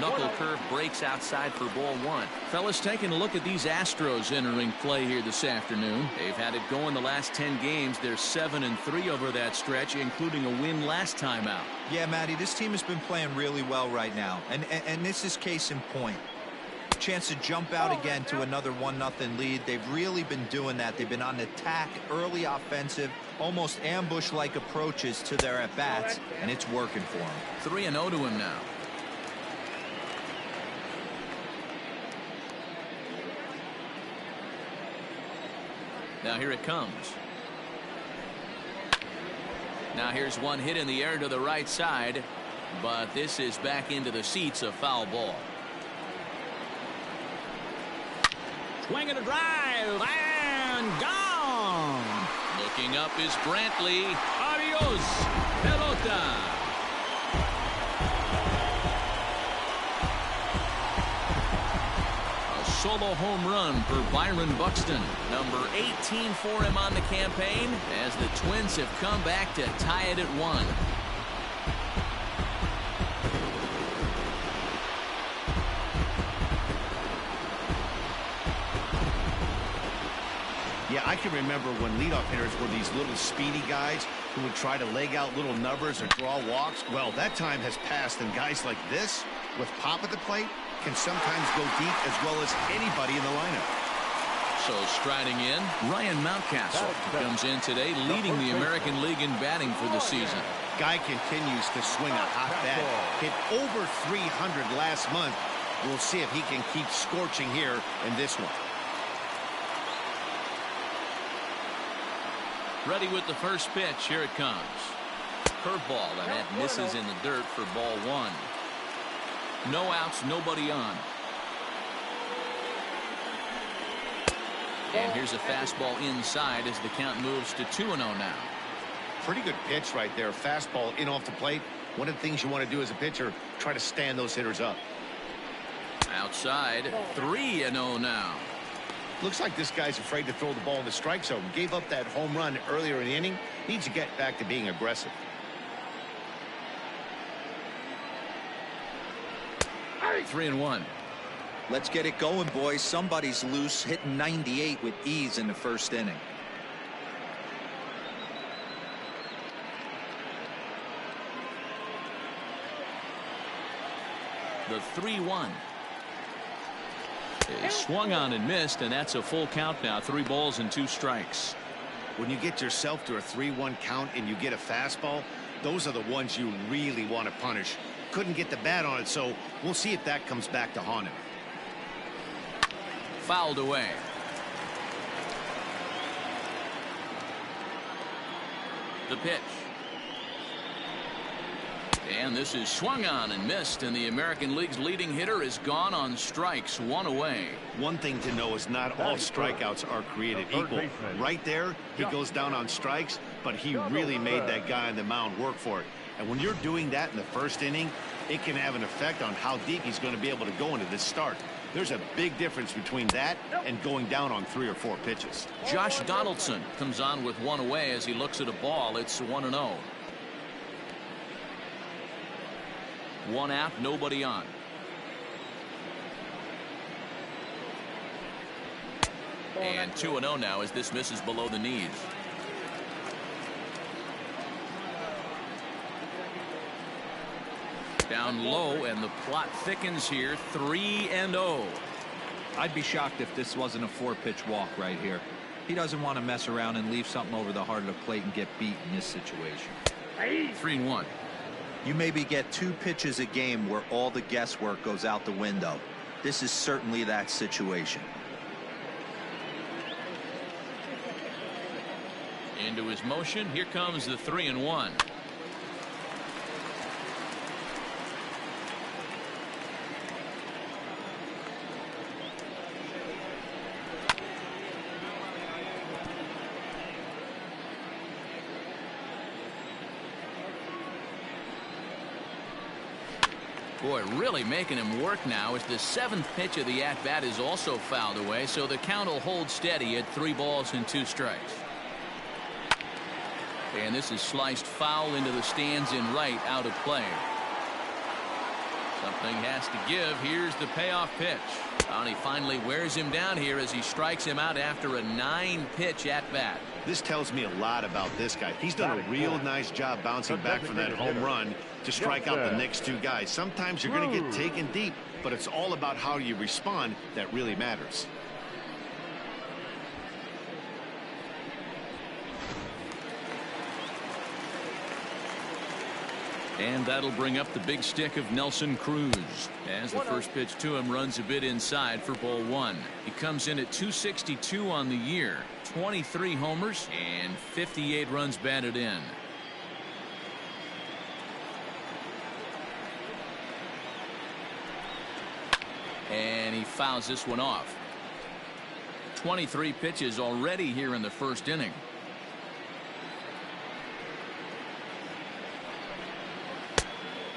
Knuckle curve breaks outside for ball one. Fellas, taking a look at these Astros entering play here this afternoon. They've had it going the last 10 games. They're 7-3 over that stretch, including a win last time out. Yeah, Matty, this team has been playing really well right now. And this is case in point. Chance to jump out again to another 1-0 lead. They've really been doing that. They've been on attack, early offensive, almost ambush-like approaches to their at-bats, and it's working for them. 3-0 to him now. Now here it comes. Now here's one hit in the air to the right side, but this is back into the seats, a foul ball. Swing and a drive, and gone. Looking up is Brantley. Adios, pelota. Solo home run for Byron Buxton. Number 18 for him on the campaign as the Twins have come back to tie it at 1. Yeah, I can remember when leadoff hitters were these little speedy guys who would try to leg out little numbers or draw walks. Well, that time has passed, and guys like this with pop at the plate can sometimes go deep as well as anybody in the lineup. So striding in, Ryan Mountcastle comes in today, leading the American League in batting for the season. Guy continues to swing a hot bat. Hit over 300 last month. We'll see if he can keep scorching here in this one. Ready with the first pitch. Here it comes. Curveball, and that misses in the dirt for ball one. No outs, nobody on. And here's a fastball inside as the count moves to 2-0 now. Pretty good pitch right there. Fastball in off the plate. One of the things you want to do as a pitcher, try to stand those hitters up. Outside, 3-0 now. Looks like this guy's afraid to throw the ball in the strike zone. Gave up that home run earlier in the inning. Needs to get back to being aggressive. 3-1. Let's get it going, boys. Somebody's loose, hitting 98 with ease in the first inning. The 3-1 is swung on and missed, and that's a full count now. 3 balls and 2 strikes. When you get yourself to a 3-1 count and you get a fastball, those are the ones you really want to punish. Couldn't get the bat on it, so we'll see if that comes back to haunt him. Fouled away. The pitch. And this is swung on and missed, and the American League's leading hitter is gone on strikes, 1 away. One thing to know is not all strikeouts are created equal. Right there, he goes down on strikes, but he really made that guy on the mound work for it. And when you're doing that in the first inning, it can have an effect on how deep he's going to be able to go into this start. There's a big difference between that and going down on 3 or 4 pitches. Josh Donaldson comes on with 1 away as he looks at a ball. It's 1-0. 1 out, nobody on. And 2-0 now as this misses below the knees. Down low, and the plot thickens here. 3-0. I'd be shocked if this wasn't a 4-pitch walk right here. He doesn't want to mess around and leave something over the heart of the plate and get beat in this situation. 3-1. You maybe get 2 pitches a game where all the guesswork goes out the window. This is certainly that situation. Into his motion. Here comes the 3-1. Boy, really making him work now as the 7th pitch of the at-bat is also fouled away, so the count will hold steady at 3 balls and 2 strikes. And this is sliced foul into the stands in right, out of play. Something has to give. Here's the payoff pitch. And he finally wears him down here as he strikes him out after a 9-pitch at bat. This tells me a lot about this guy. He's done a real nice job bouncing back from that home run to strike out the next two guys. Sometimes you're going to get taken deep, but it's all about how you respond that really matters. And that'll bring up the big stick of Nelson Cruz as the first pitch to him runs a bit inside for ball 1. He comes in at 262 on the year, 23 homers and 58 runs batted in. And he fouls this one off. 23 pitches already here in the first inning.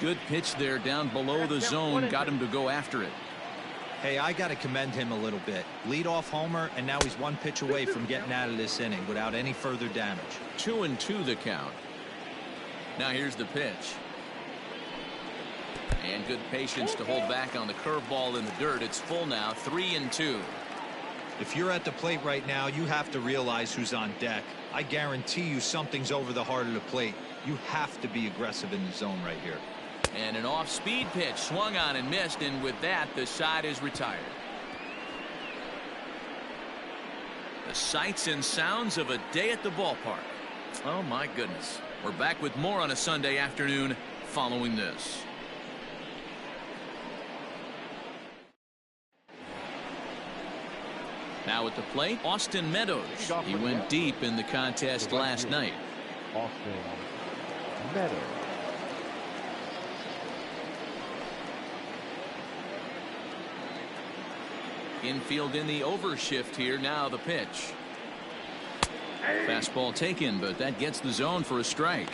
Good pitch there down below the zone. Got him to go after it. Hey, I got to commend him a little bit. Leadoff homer, and now he's 1 pitch away from getting out of this inning without any further damage. 2-2 the count. Now here's the pitch. And good patience to hold back on the curveball in the dirt. It's full now, 3-2. If you're at the plate right now, you have to realize who's on deck. I guarantee you something's over the heart of the plate. You have to be aggressive in the zone right here. And an off-speed pitch swung on and missed, and with that the side is retired. The sights and sounds of a day at the ballpark. Oh my goodness. We're back with more on a Sunday afternoon following this. Now at the plate, Austin Meadows. He went deep in the contest last night. Austin Meadows. Infield in the overshift here. Now the pitch. Fastball taken, but that gets the zone for a strike.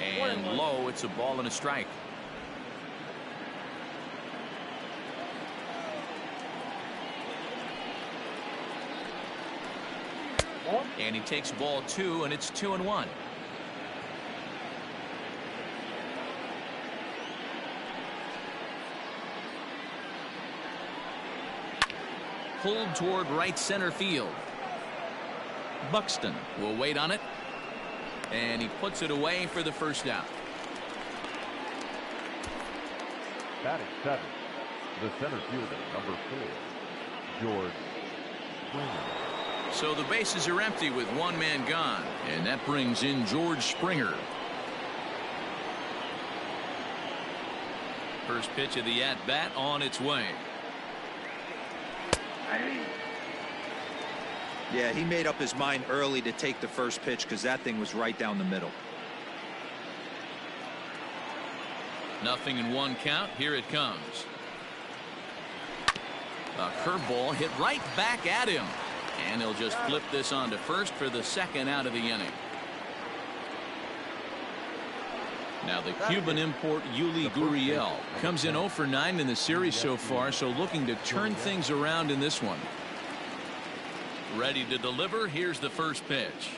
And low, it's a ball and a strike. And he takes ball 2, and it's 2-1. Pulled toward right center field. Buxton will wait on it. And he puts it away for the first out. Batting 7, the center fielder, number 4, George Springer. So the bases are empty with one man gone, and that brings in George Springer. First pitch of the at-bat on its way. Yeah, he made up his mind early to take the first pitch because that thing was right down the middle. Nothing in one count. Here it comes. A curveball hit right back at him. And he'll just flip this on to first for the second out of the inning. Now the Cuban import Yuli Gurriel comes in 0 for 9 in the series so far, so looking to turn things around in this one. Ready to deliver. Here's the first pitch.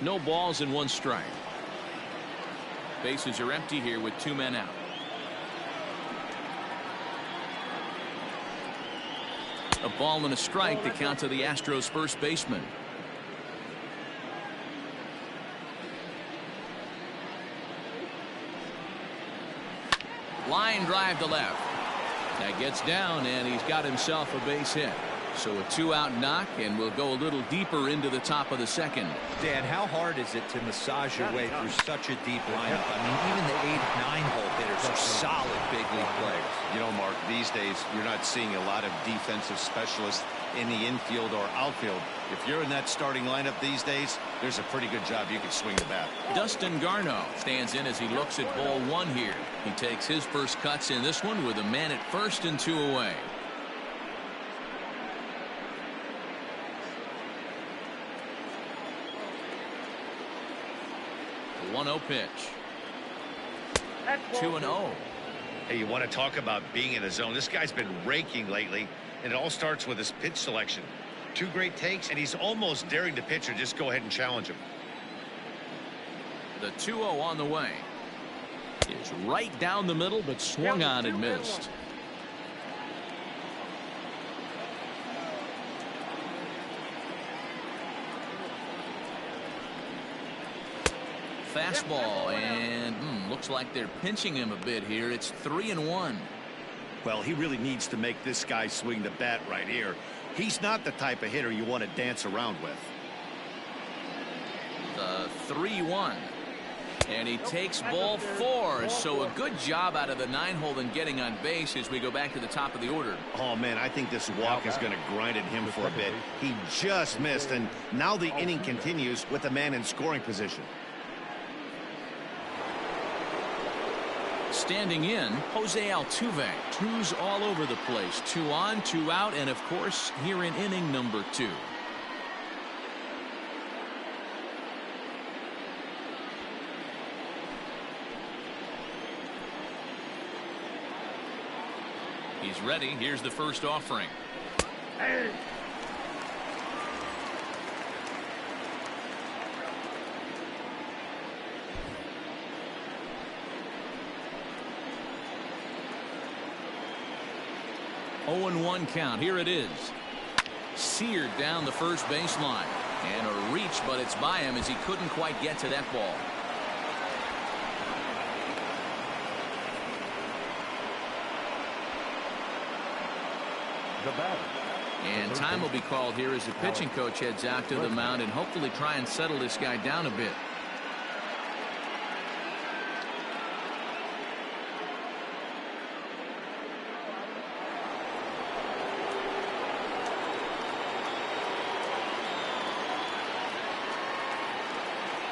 No balls and 1 strike. Bases are empty here with 2 men out. A ball and a strike to count to the Astros first baseman. Line drive to left. That gets down, and he's got himself a base hit. So a 2-out knock, and we'll go a little deeper into the top of the second. Dan, how hard is it to massage your way through such a deep lineup? I mean, even the 8-9 hole hitters are solid big league players. You know, Mark, these days you're not seeing a lot of defensive specialists in the infield or outfield. If you're in that starting lineup these days, there's a pretty good job you can swing the bat. Dustin Garneau stands in as he looks at ball 1 here. He takes his first cuts in this one with a man at first and 2 away. The 1-0 pitch. 2-0. Hey, you want to talk about being in the zone? This guy's been raking lately, and it all starts with his pitch selection. 2 great takes, and he's almost daring the pitcher just go ahead and challenge him. The 2-0 on the way. Is right down the middle, but swung on and missed. Fastball, and looks like they're pinching him a bit here. It's 3-1. Well, he really needs to make this guy swing the bat right here. He's not the type of hitter you want to dance around with. The 3-1. And he takes ball 4. So a good job out of the 9-hole in getting on base as we go back to the top of the order. Oh, man, I think this walk is going to grind at him for a bit. He just missed, and now the inning continues with the man in scoring position. Standing in, Jose Altuve. 2's all over the place. 2 on, 2 out, and of course, here in inning number 2. He's ready. Here's the first offering. Hey. Oh, 0-1 count. Here it is. Seared down the first baseline. And a reach, but it's by him as he couldn't quite get to that ball. The batter. And time will be called here as the pitching coach heads out to the mound and hopefully try and settle this guy down a bit.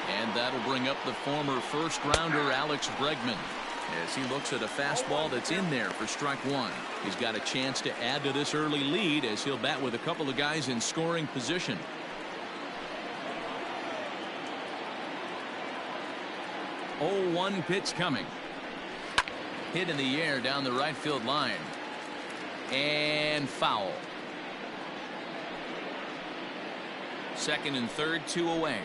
And that'll bring up the former first-rounder Alex Bregman as he looks at a fastball that's in there for strike 1. He's got a chance to add to this early lead as he'll bat with a couple of guys in scoring position. Oh, 1 pitch coming. Hit in the air down the right field line. And foul. Second and third, 2 away.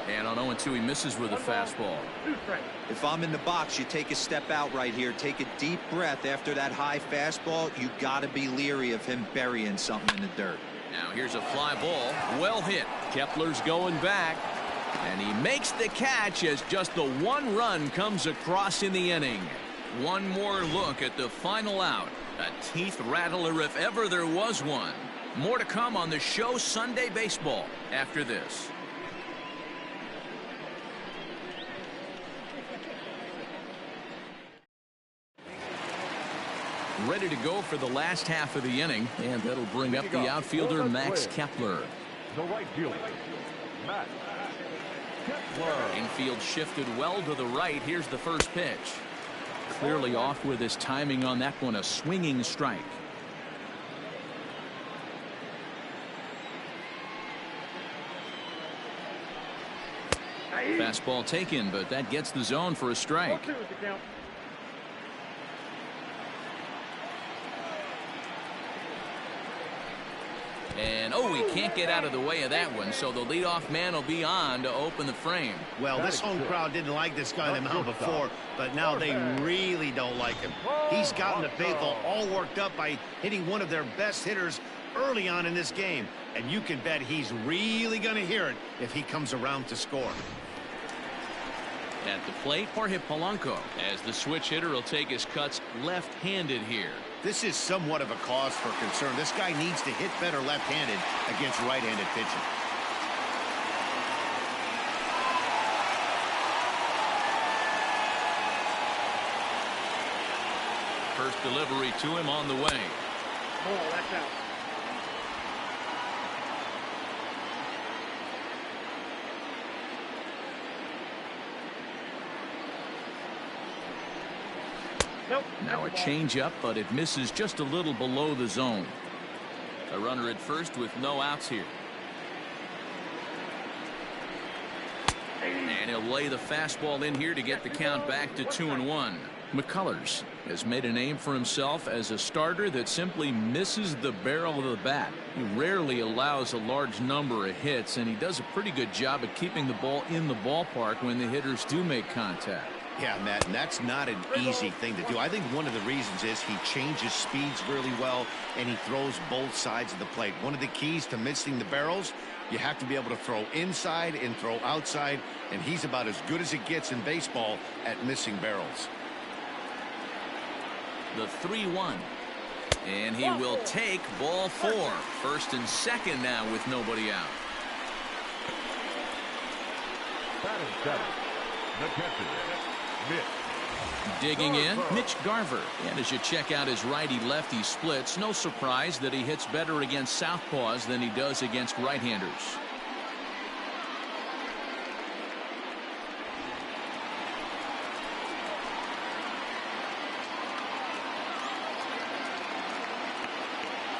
And on 0-2, he misses with a fastball. If I'm in the box, you take a step out right here. Take a deep breath after that high fastball. You got to be leery of him burying something in the dirt. Now here's a fly ball. Well hit. Kepler's going back. And he makes the catch as just the 1 run comes across in the inning. One more look at the final out. A teeth rattler if ever there was one. More to come on the show Sunday Baseball after this. Ready to go for the last half of the inning, and that'll bring up the outfielder Max Kepler. The right fielder, Max Kepler. Infield shifted well to the right. Here's the first pitch. Clearly off with his timing on that one, a swinging strike. Fastball taken, but that gets the zone for a strike. And oh, he can't get out of the way of that one, so the leadoff man will be on to open the frame. Well, this home crowd didn't like this guy on the mound before, but now they really don't like him. He's gotten the faithful all worked up by hitting one of their best hitters early on in this game, and you can bet he's really going to hear it if he comes around to score. At the plate, Jorge Polanco, as the switch hitter will take his cuts left-handed here. This is somewhat of a cause for concern. This guy needs to hit better left-handed against right-handed pitching. First delivery to him on the way. Oh, that's out. Nope. Now a changeup, but it misses just a little below the zone. A runner at first with no outs here. And And he'll lay the fastball in here to get the count back to 2-1. McCullers has made a name for himself as a starter that simply misses the barrel of the bat. He rarely allows a large number of hits, and he does a pretty good job at keeping the ball in the ballpark when the hitters do make contact. Yeah, Matt, and that's not an easy thing to do. I think one of the reasons is he changes speeds really well, and he throws both sides of the plate. One of the keys to missing the barrels, you have to be able to throw inside and throw outside, and he's about as good as it gets in baseball at missing barrels. The 3-1. And he will take ball 4. First and second now with nobody out. Batting seven, the catcher, Mitch. Digging in, Mitch Garver. And as you check out his righty-lefty splits, no surprise that he hits better against southpaws than he does against right-handers.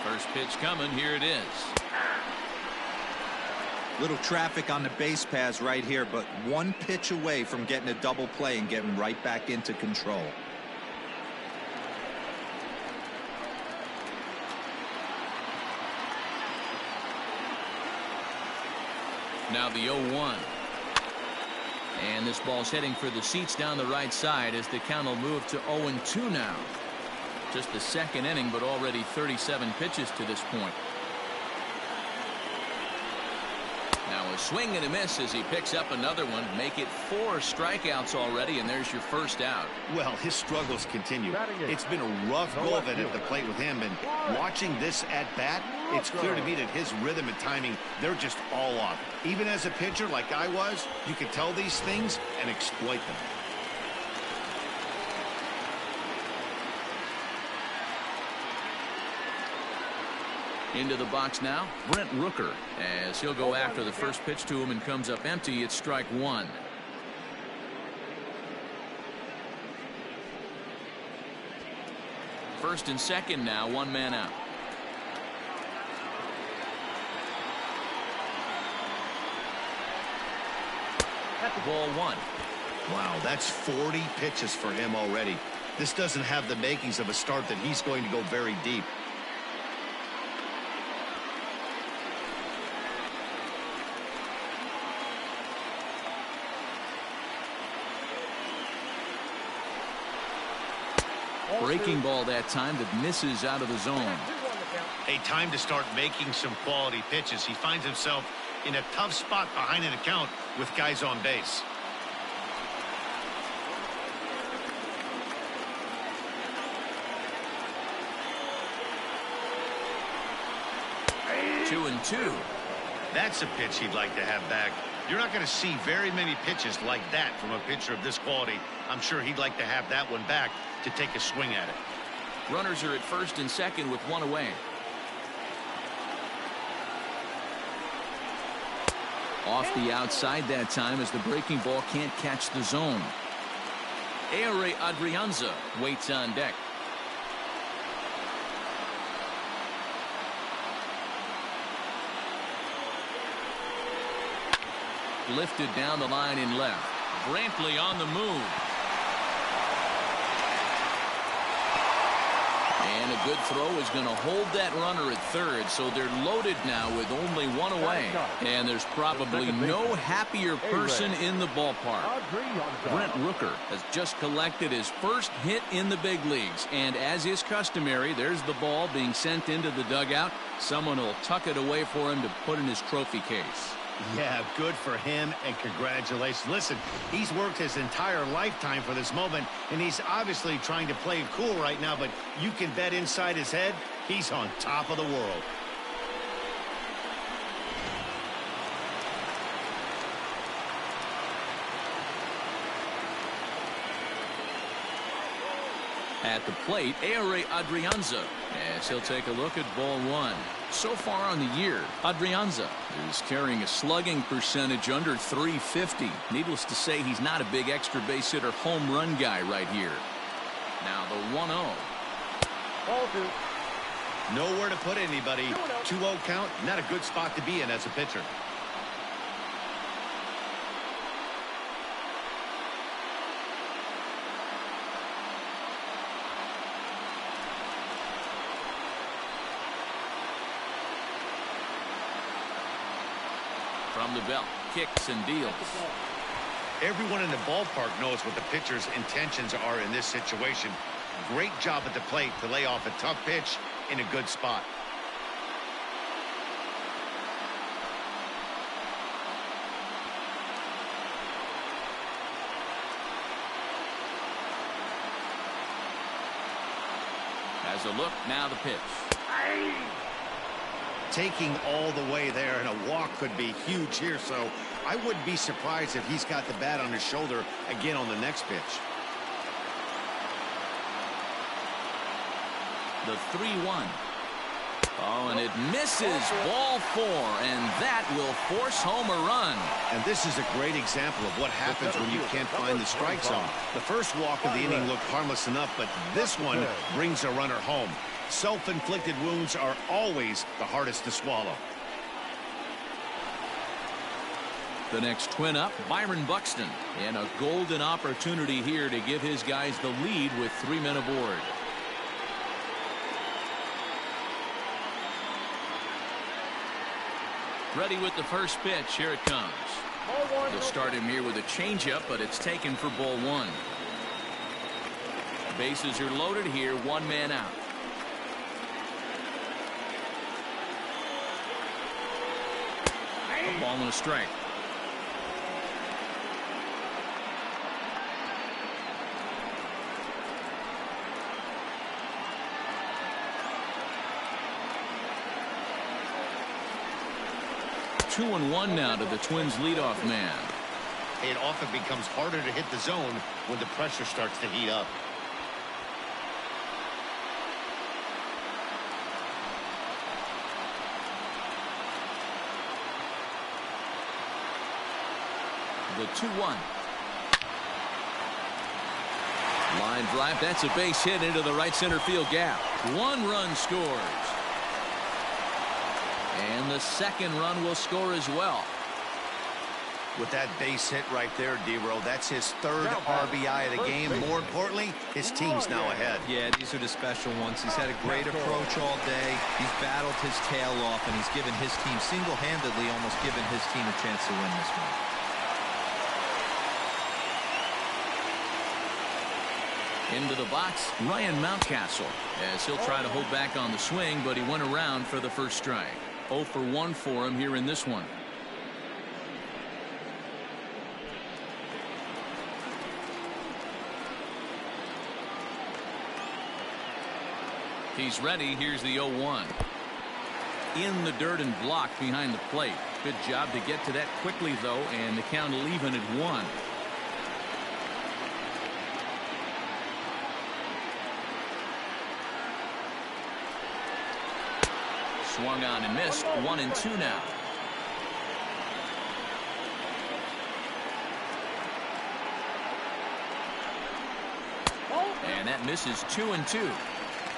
First pitch coming. Here it is. Little traffic on the base paths right here, but one pitch away from getting a double play and getting right back into control. Now the 0-1. And this ball's heading for the seats down the right side as the count will move to 0-2 now. Just the second inning, but already 37 pitches to this point. Now a swing and a miss as he picks up another one. Make it 4 strikeouts already, and there's your first out. Well, his struggles continue. It's been a rough go of it at the plate with him, and watching this at bat, it's clear to me that his rhythm and timing, they're just all off. Even as a pitcher like I was, you could tell these things and exploit them. Into the box now, Brent Rooker, as he'll go after the first pitch to him and comes up empty. It's strike 1. First and second now, 1 man out. Ball 1. Wow, that's 40 pitches for him already. This doesn't have the makings of a start that he's going to go very deep. Breaking ball that time that misses out of the zone. A time to start making some quality pitches. He finds himself in a tough spot behind an account with guys on base. Two and two. That's a pitch he'd like to have back. You're not going to see very many pitches like that from a pitcher of this quality. I'm sure he'd like to have that one back to take a swing at it. Runners are at first and second with 1 away. Off the outside that time as the breaking ball can't catch the zone. Ehire Adrianza waits on deck. Lifted down the line in left. Brantley on the move. And a good throw is going to hold that runner at third, so they're loaded now with only 1 away. And there's probably no happier person in the ballpark. Brent Rooker has just collected his first hit in the big leagues, and as is customary, there's the ball being sent into the dugout. Someone will tuck it away for him to put in his trophy case. Yeah, good for him, and congratulations. Listen, he's worked his entire lifetime for this moment, and he's obviously trying to play it cool right now, but you can bet inside his head, he's on top of the world. At the plate, Ehire Adrianza, as he'll take a look at ball 1. So far on the year, Adrianza is carrying a slugging percentage under .350. Needless to say, he's not a big extra base hitter home run guy right here. Now the 1-0. Ball 2. Nowhere to put anybody. 2-0 count, not a good spot to be in as a pitcher. From the belt, kicks and deals. Everyone in the ballpark knows what the pitcher's intentions are in this situation. Great job at the plate to lay off a tough pitch in a good spot. As a look, now the pitch. Taking all the way there, and a walk could be huge here, so I wouldn't be surprised if he's got the bat on his shoulder again on the next pitch. The 3-1. Oh, and it misses. Ball 4, and that will force home a run. And this is a great example of what happens when you can't find the strike zone. The first walk of the inning looked harmless enough, but this one brings a runner home. Self-inflicted wounds are always the hardest to swallow. The next twin up, Byron Buxton, and a golden opportunity here to give his guys the lead with 3 men aboard. Ready with the first pitch. Here it comes. He'll start him here with a changeup, but it's taken for ball 1. Bases are loaded here, 1 man out. A ball and a strike. Two and 1 now to the Twins leadoff man. It often becomes harder to hit the zone when the pressure starts to heat up. The 2-1. Line drive. That's a base hit into the right center field gap. 1 run scores. And the second run will score as well. With that base hit right there, D-Row, that's his 3rd RBI of the game. More importantly, his team's now ahead. Yeah, these are the special ones. He's had a great approach all day. He's battled his tail off, and he's given his team single-handedly, almost given his team a chance to win this one. Into the box, Ryan Mountcastle, as he'll try to hold back on the swing, but he went around for the first strike. 0 for 1 for him here in this one. He's ready. Here's the 0-1. In the dirt and blocked behind the plate. Good job to get to that quickly, though, and the count will even at 1. Swung on and missed. 1 and 2 now. And that misses. 2 and 2.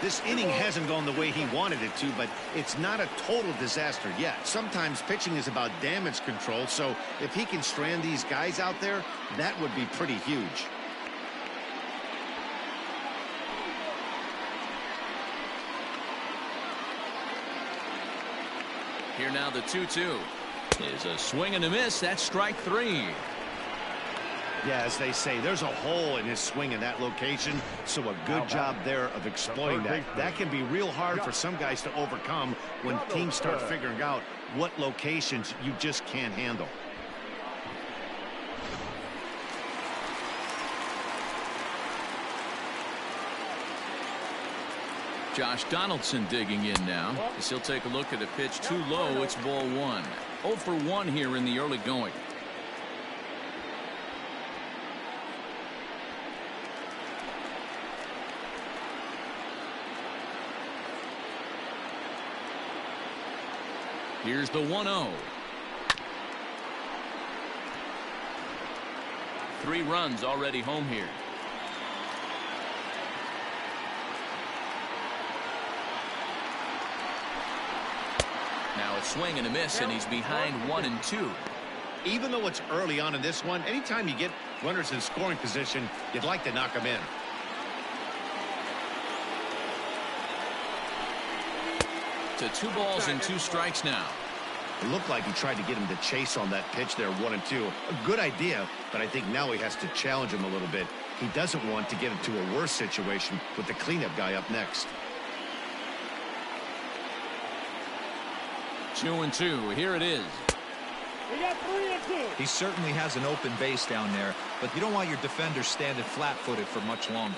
This inning hasn't gone the way he wanted it to, but it's not a total disaster yet. Sometimes pitching is about damage control, so if he can strand these guys out there, that would be pretty huge. Here now the 2-2 is a swing and a miss. That's strike 3. Yeah, as they say, there's a hole in his swing in that location, so a good job there of exploiting that. That can be real hard for some guys to overcome when teams start figuring out what locations you just can't handle. Josh Donaldson digging in now as he'll take a look at a pitch too low. It's ball 1. 0 for 1 here in the early going. Here's the 1-0. 3 runs already home here. Now a swing and a miss, and he's behind 1 and 2. Even though it's early on in this one, anytime you get runners in scoring position, you'd like to knock them in. To 2 balls and 2 strikes now. It looked like he tried to get him to chase on that pitch there, 1-2. A good idea, but I think now he has to challenge him a little bit. He doesn't want to get into a worse situation with the cleanup guy up next. 2-2. Here it is. We got 3-2. He certainly has an open base down there, but you don't want your defender standing flat-footed for much longer.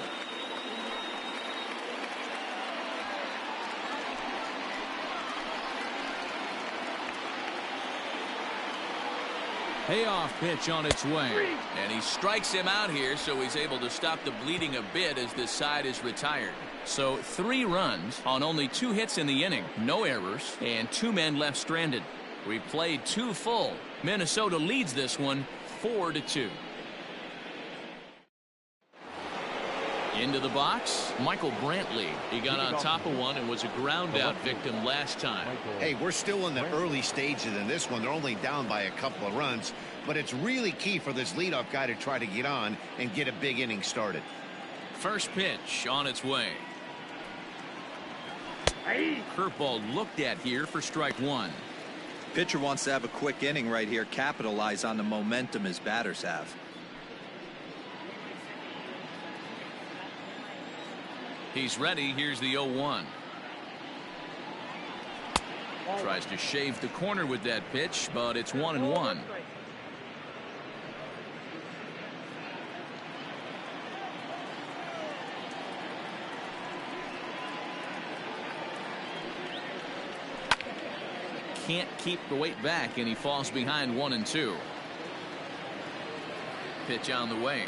Payoff pitch on its way. And he strikes him out here, so he's able to stop the bleeding a bit as this side is retired. So 3 runs on only 2 hits in the inning. No errors, and 2 men left stranded. We played 2 full. Minnesota leads this one 4-2. Into the box, Michael Brantley. He got on top of one and was a ground out victim last time. Hey, we're still in the early stages in this one. They're only down by a couple of runs, but it's really key for this leadoff guy to try to get on and get a big inning started. First pitch on its way. Curveball looked at here for strike 1. Pitcher wants to have a quick inning right here, capitalize on the momentum his batters have. He's ready. Here's the 0-1. Tries to shave the corner with that pitch, but it's 1-1. Can't keep the weight back, and he falls behind 1-2. Pitch on the way.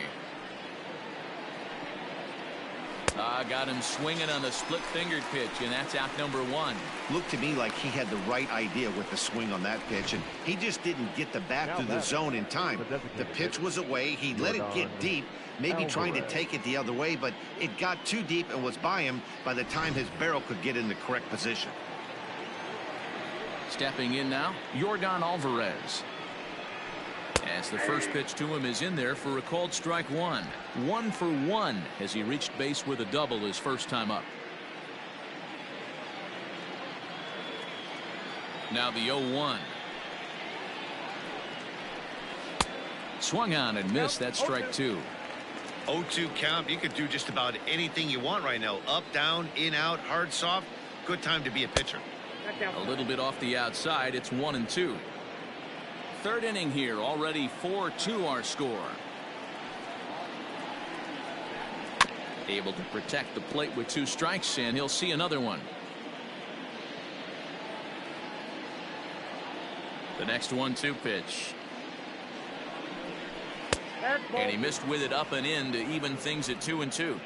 Got him swinging on the split-fingered pitch, and that's out number 1. Looked to me like he had the right idea with the swing on that pitch, and he just didn't get the bat through the zone in time. The pitch was away. He let it get deep, maybe trying to take it the other way, but it got too deep and was by him by the time his barrel could get in the correct position. Stepping in now, Yordan Alvarez. As the first pitch to him is in there for a called strike 1. 1 for 1 as he reached base with a double his first time up. Now the 0-1. Swung on and missed. That strike 2. 0-2 count. You could do just about anything you want right now. Up, down, in, out, hard, soft. Good time to be a pitcher. A little bit off the outside. It's 1-2. Third inning here, already 4-2 our score. Able to protect the plate with 2 strikes, and he'll see another one. The next 1-2 pitch. And he missed with it up and in to even things at 2-2.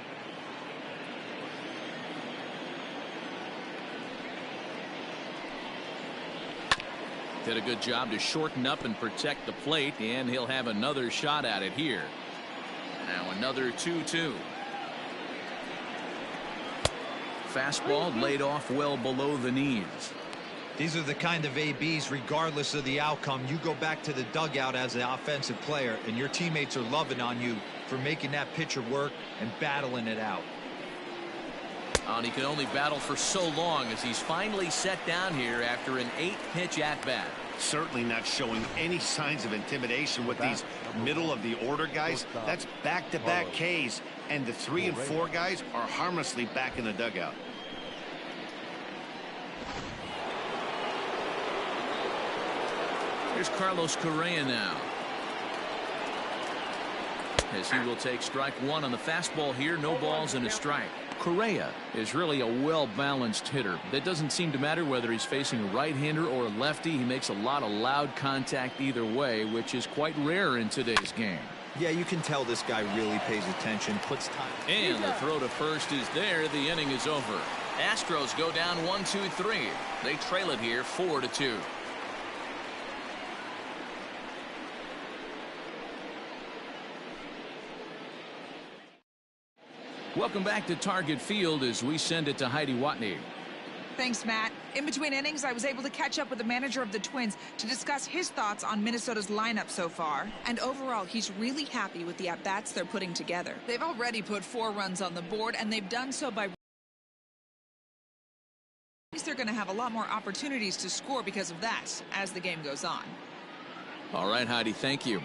Did a good job to shorten up and protect the plate, and he'll have another shot at it here. Now another 2-2. Fastball laid off well below the knees. These are the kind of ABs, regardless of the outcome, you go back to the dugout as an offensive player, and your teammates are loving on you for making that pitcher work and battling it out. And he can only battle for so long as he's finally set down here after an 8-pitch at-bat. Certainly not showing any signs of intimidation with these middle-of-the-order guys. That's back-to-back Ks, and the 3 and 4 guys are harmlessly back in the dugout. Here's Carlos Correa now, as he will take strike 1 on the fastball here. No balls and a strike. Correa is really a well-balanced hitter. That doesn't seem to matter whether he's facing a right-hander or a lefty. He makes a lot of loud contact either way, which is quite rare in today's game. Yeah, you can tell this guy really pays attention, puts time. And the throw to first is there. The inning is over. Astros go down 1-2-3. They trail it here 4-2. Welcome back to Target Field as we send it to Heidi Watney. Thanks, Matt. In between innings, I was able to catch up with the manager of the Twins to discuss his thoughts on Minnesota's lineup so far. And overall, he's really happy with the at-bats they're putting together. They've already put 4 runs on the board, and they've done so by They're going to have a lot more opportunities to score because of that as the game goes on. All right, Heidi, thank you.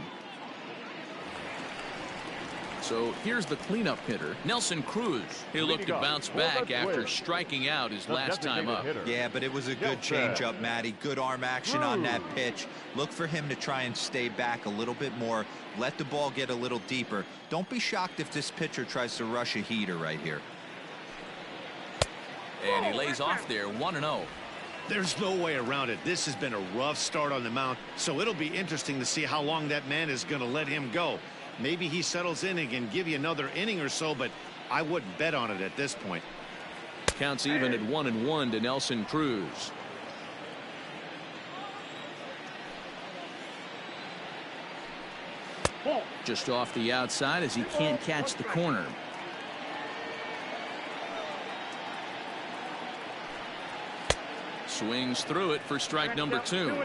So here's the cleanup hitter, Nelson Cruz. He'll look to bounce back after striking out his last time up. Yeah, but it was a good changeup, Matty. Good arm action on that pitch. Look for him to try and stay back a little bit more. Let the ball get a little deeper. Don't be shocked if this pitcher tries to rush a heater right here. And he lays off there, 1-0. There's no way around it. This has been a rough start on the mound, so it'll be interesting to see how long that man is going to let him go. Maybe he settles in and can give you another inning or so, but I wouldn't bet on it at this point. Counts even at 1-1 to Nelson Cruz. Just off the outside as he can't catch the corner. Swings through it for strike number 2.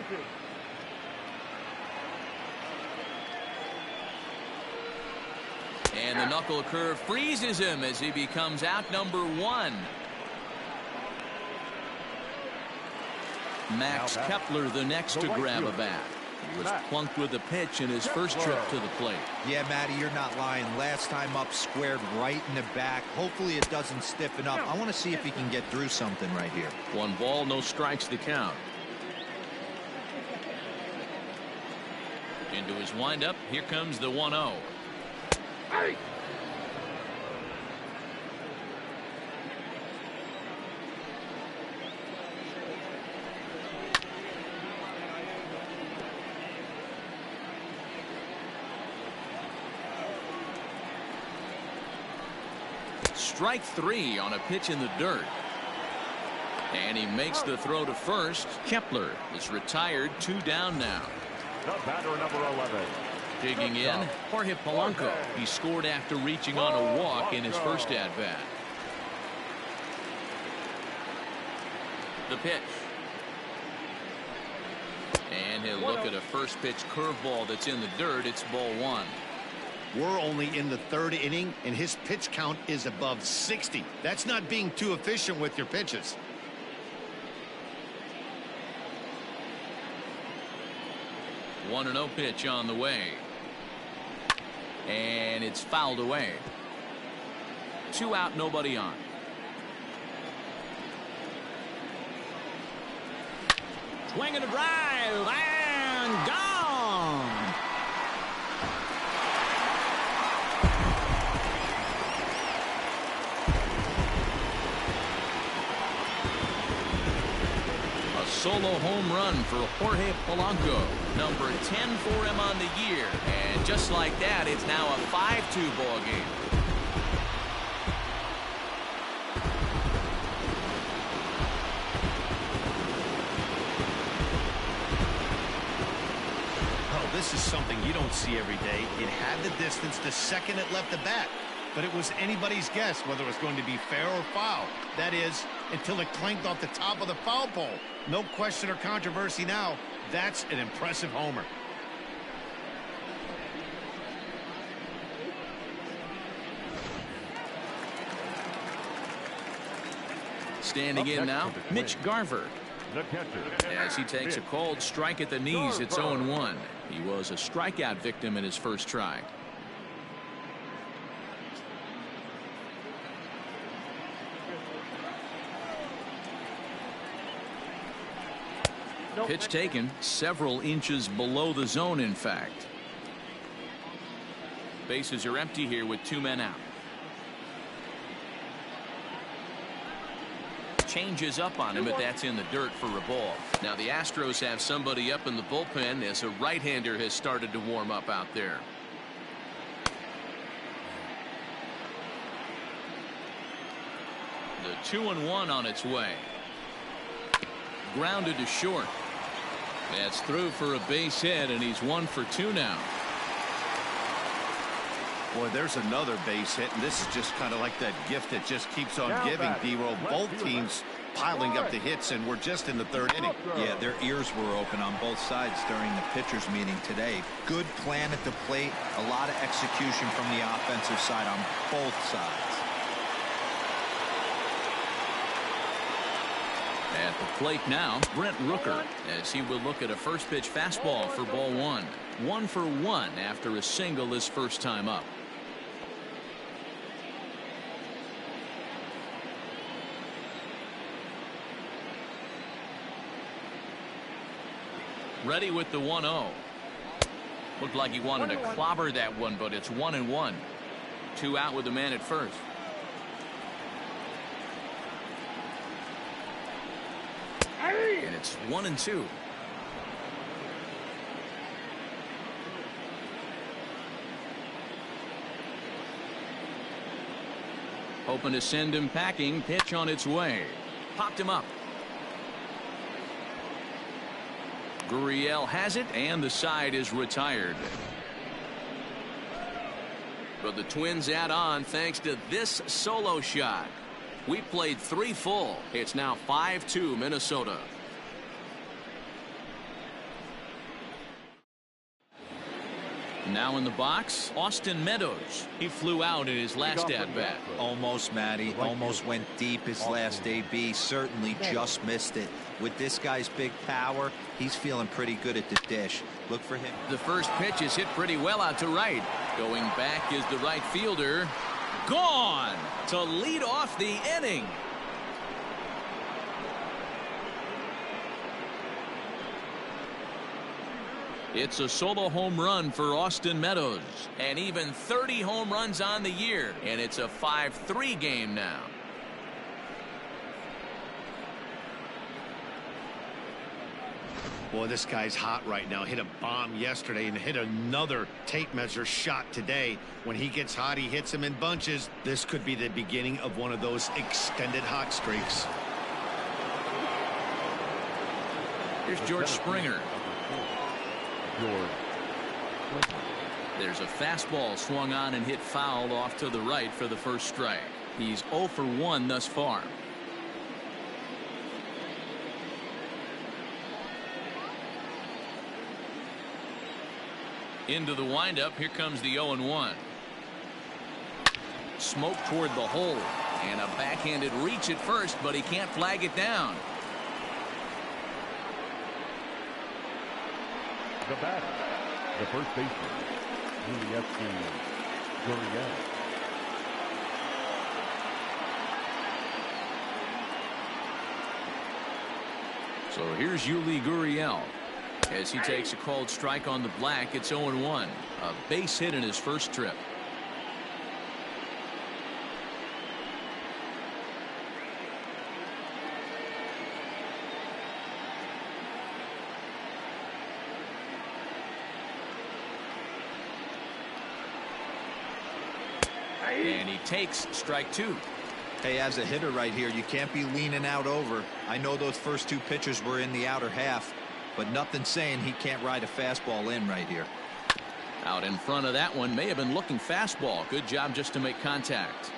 And the knuckle curve freezes him as he becomes out number 1. Max Kepler the next to grab a bat. He was plunked with a pitch in his first trip to the plate. Yeah, Matty, you're not lying. Last time up, squared right in the back. Hopefully it doesn't stiffen up. I want to see if he can get through something right here. 1 ball, no strikes to count. Into his windup. Here comes the 1-0. Hey! Strike 3 on a pitch in the dirt. And he makes the throw to first. Kepler is retired, 2 down now. The batter, number 11. Digging in, Jorge Polanco. He scored after reaching on a walk in his first at-bat. The pitch. And he'll look at a first pitch curveball that's in the dirt. It's ball 1. We're only in the 3rd inning, and his pitch count is above 60. That's not being too efficient with your pitches. One 1-0 pitch on the way. And it's fouled away. 2 out, nobody on. Swing and a drive, and gone. A solo home run for Jorge Polanco. Number 10 for him on the year. And just like that, it's now a 5-2 ball game. Oh, this is something you don't see every day. It had the distance the second it left the bat. But it was anybody's guess whether it was going to be fair or foul. That is, until it clanked off the top of the foul pole. No question or controversy now. That's an impressive homer. Standing in now, Mitch Garver. The catcher. As he takes a cold strike at the knees, it's 0-1. He was a strikeout victim in his first try. Pitch taken several inches below the zone, in fact. Bases are empty here with 2 men out. Changes up on him, but that's in the dirt for a ball. Now the Astros have somebody up in the bullpen as a right-hander has started to warm up out there. The 2-1 on its way. Grounded to short. That's through for a base hit, and he's 1 for 2 now. Boy, there's another base hit, and this is just kind of like that gift that just keeps on giving, D-Roll. Both teams piling up the hits, and we're just in the 3rd inning. Yeah, their ears were open on both sides during the pitchers meeting today. Good plan at the plate, a lot of execution from the offensive side on both sides. At the plate now, Brent Rooker, as he will look at a first pitch fastball for ball one. 1 for 1 after a single his first time up. Ready with the 1-0. Looked like he wanted to clobber that one, but it's 1-1. 2 out with the man at first. And it's 1-2. Hoping to send him packing. Pitch on its way. Popped him up. Gurriel has it, and the side is retired. But the Twins add on thanks to this solo shot. We played 3 full. It's now 5-2 Minnesota. Now in the box, Austin Meadows. He flew out in his last at-bat. Almost, Matty. Almost went deep his last AB. Certainly just missed it. With this guy's big power, he's feeling pretty good at the dish. Look for him. The first pitch is hit pretty well out to right. Going back is the right fielder. Gone to lead off the inning. It's a solo home run for Austin Meadows, and even 30 home runs on the year, and it's a 5-3 game now. Boy, this guy's hot right now. Hit a bomb yesterday and hit another tape measure shot today. When he gets hot, he hits them in bunches. This could be the beginning of one of those extended hot streaks. Here's George Springer. There's a fastball swung on and hit foul off to the right for the first strike. He's 0 for 1 thus far. Into the windup. Here comes the 0-1. Smoke toward the hole, and a backhanded reach at first, but he can't flag it down. The batter, the first baseman, Psn Tlp1622. So here's Yuli Gurriel. As he takes a called strike on the black, it's 0-1. A base hit in his first trip. And he takes strike 2. Hey, as a hitter right here, you can't be leaning out over. I know those first 2 pitches were in the outer half, but nothing saying he can't ride a fastball in right here. Out in front of that one, may have been looking fastball. Good job just to make contact.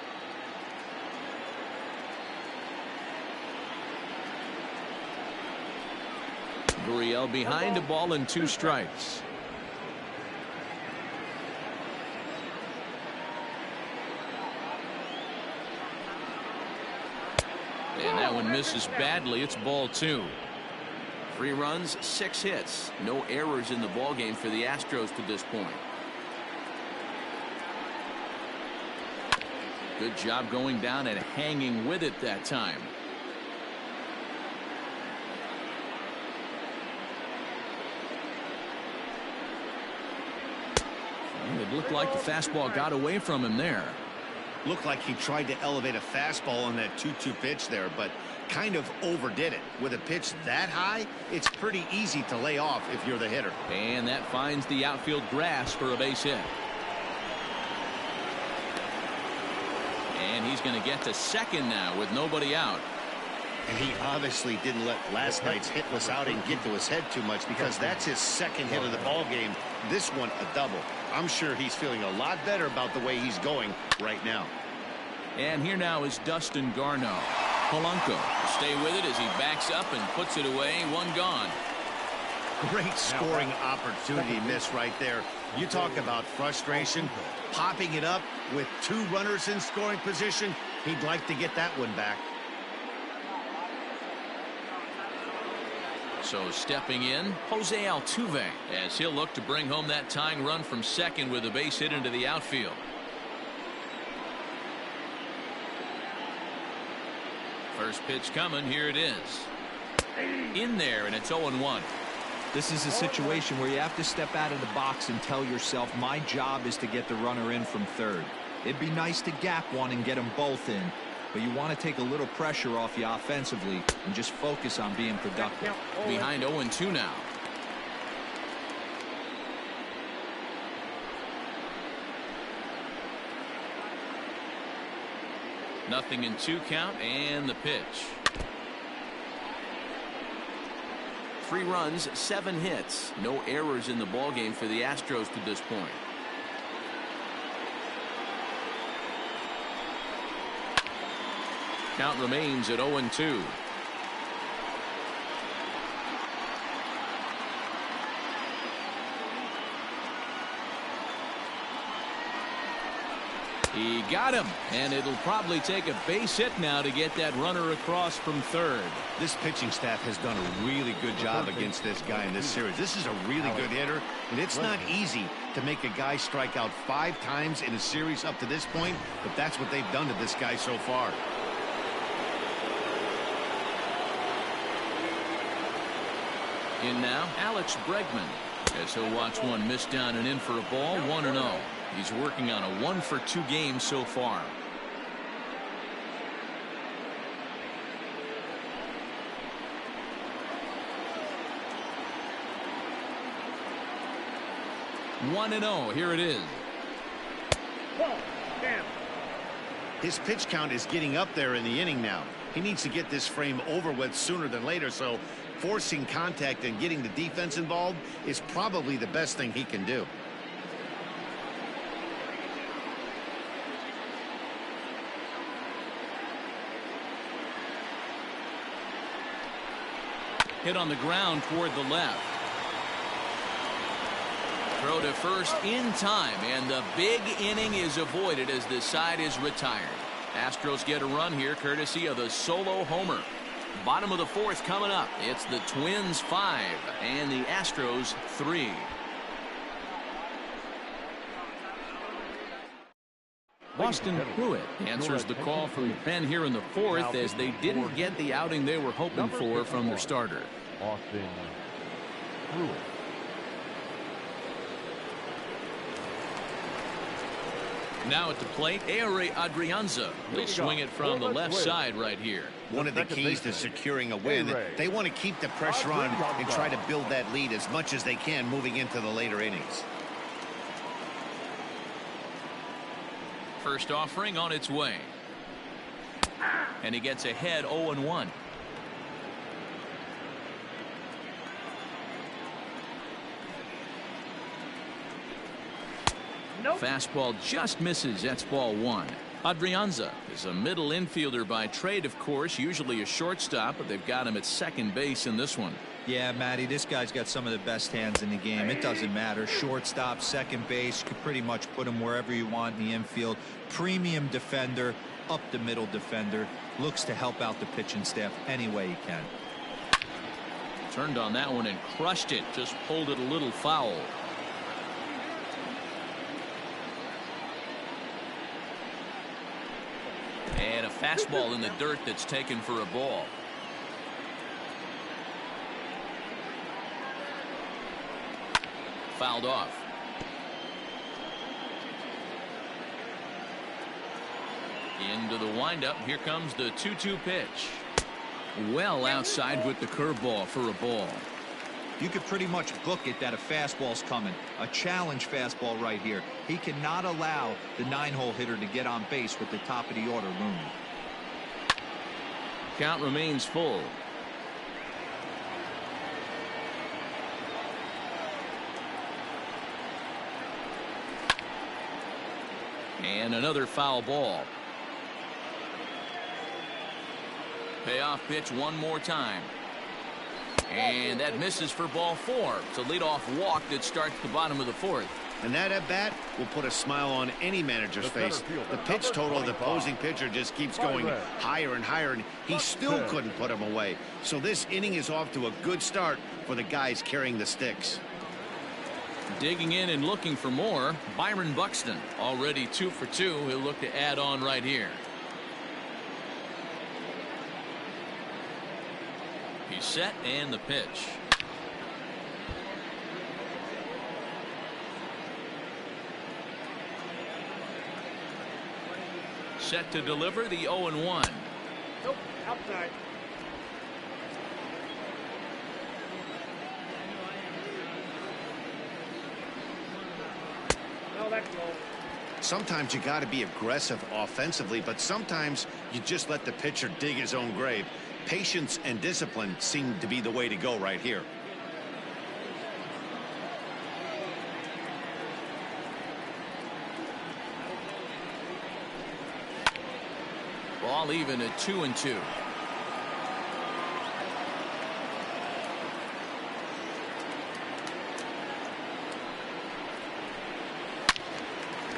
Gurriel behind a ball and 2 strikes. And that one misses badly. It's ball 2. 3 runs, 6 hits. No errors in the ballgame for the Astros to this point. Good job going down and hanging with it that time. It looked like the fastball got away from him there. Looked like he tried to elevate a fastball on that 2-2 pitch there, but kind of overdid it. With a pitch that high, it's pretty easy to lay off if you're the hitter. And that finds the outfield grass for a base hit. And he's going to get to second now with nobody out. And he obviously didn't let last night's hitless outing get to his head too much, because that's his second hit of the ball game. This one a double. I'm sure he's feeling a lot better about the way he's going right now. And here now is Dustin Garneau. Polanco will stay with it as he backs up and puts it away. 1 gone. Great scoring opportunity miss right there. You talk about frustration. Popping it up with 2 runners in scoring position. He'd like to get that one back. So stepping in, Jose Altuve, as he'll look to bring home that tying run from second with a base hit into the outfield. First pitch coming. Here it is. In there, and it's 0-1. This is a situation where you have to step out of the box and tell yourself, my job is to get the runner in from third. It'd be nice to gap one and get them both in, but you want to take a little pressure off you offensively and just focus on being productive. Behind 0-2 now. Nothing in 2 count, and the pitch. 3 runs, 7 hits. No errors in the ballgame for the Astros to this point. Count remains at 0-2. He got him, and it'll probably take a base hit now to get that runner across from third. This pitching staff has done a really good job against this guy in this series. This is a really good hitter, and it's not easy to make a guy strike out 5 times in a series up to this point, but that's what they've done to this guy so far. In now, Alex Bregman, as he'll watch one miss down and in for a ball. 1-0. He's working on a 1-for-2 game so far. One and 0. Here it is. His pitch count is getting up there in the inning now. He needs to get this frame over with sooner than later, so forcing contact and getting the defense involved is probably the best thing he can do. Hit on the ground toward the left. Throw to first in time, and the big inning is avoided as the side is retired. Astros get a run here courtesy of the solo homer. Bottom of the 4th coming up. It's the Twins 5 and the Astros 3. Boston Pruitt answers the call from the pen here in the 4th as they didn't get the outing they were hoping for from their starter. Boston Pruitt. Now at the plate, Ehire Adrianza will swing it from the left side right here. One of the keys to securing a win, they want to keep the pressure on and try to build that lead as much as they can moving into the later innings. First offering on its way. And he gets ahead 0-1. Fastball just misses. That's ball 1. Adrianza is a middle infielder by trade, of course, usually a shortstop, but they've got him at second base in this one. Yeah, Matty, this guy's got some of the best hands in the game. It doesn't matter. Shortstop, second base, you could pretty much put him wherever you want in the infield. Premium defender, up the middle defender. Looks to help out the pitching staff any way he can. Turned on that one and crushed it. Just pulled it a little foul. And a fastball in the dirt that's taken for a ball. Fouled off. Into the windup. Here comes the 2-2 pitch. Well outside with the curveball for a ball. You could pretty much book it that a fastball's coming. A challenge fastball right here. He cannot allow the 9-hole hitter to get on base with the top of the order looming. Count remains full. And another foul ball. Payoff pitch one more time. And that misses for ball 4. It's a leadoff walk that starts the bottom of the 4th. And that at bat will put a smile on any manager's face. The pitch total of the opposing pitcher just keeps going higher and higher, and he still couldn't put him away. So this inning is off to a good start for the guys carrying the sticks. Digging in and looking for more, Byron Buxton. Already 2 for 2. He'll look to add on right here. He's set, and the pitch. Set to deliver the 0-1. Nope, outside. No, that's low. Sometimes you got to be aggressive offensively, but sometimes you just let the pitcher dig his own grave. Patience and discipline seem to be the way to go right here. Ball even at 2-2.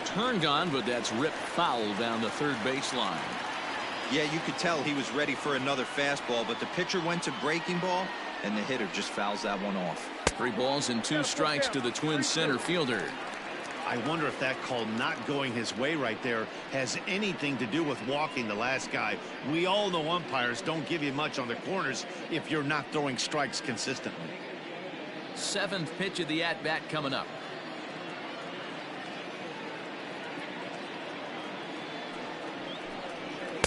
Turned on, but that's ripped foul down the third baseline. Yeah, you could tell he was ready for another fastball, but the pitcher went to breaking ball, and the hitter just fouls that one off. 3 balls and 2 strikes to the Twins center fielder. I wonder if that call not going his way right there has anything to do with walking the last guy. We all know umpires don't give you much on the corners if you're not throwing strikes consistently. 7th pitch of the at-bat coming up.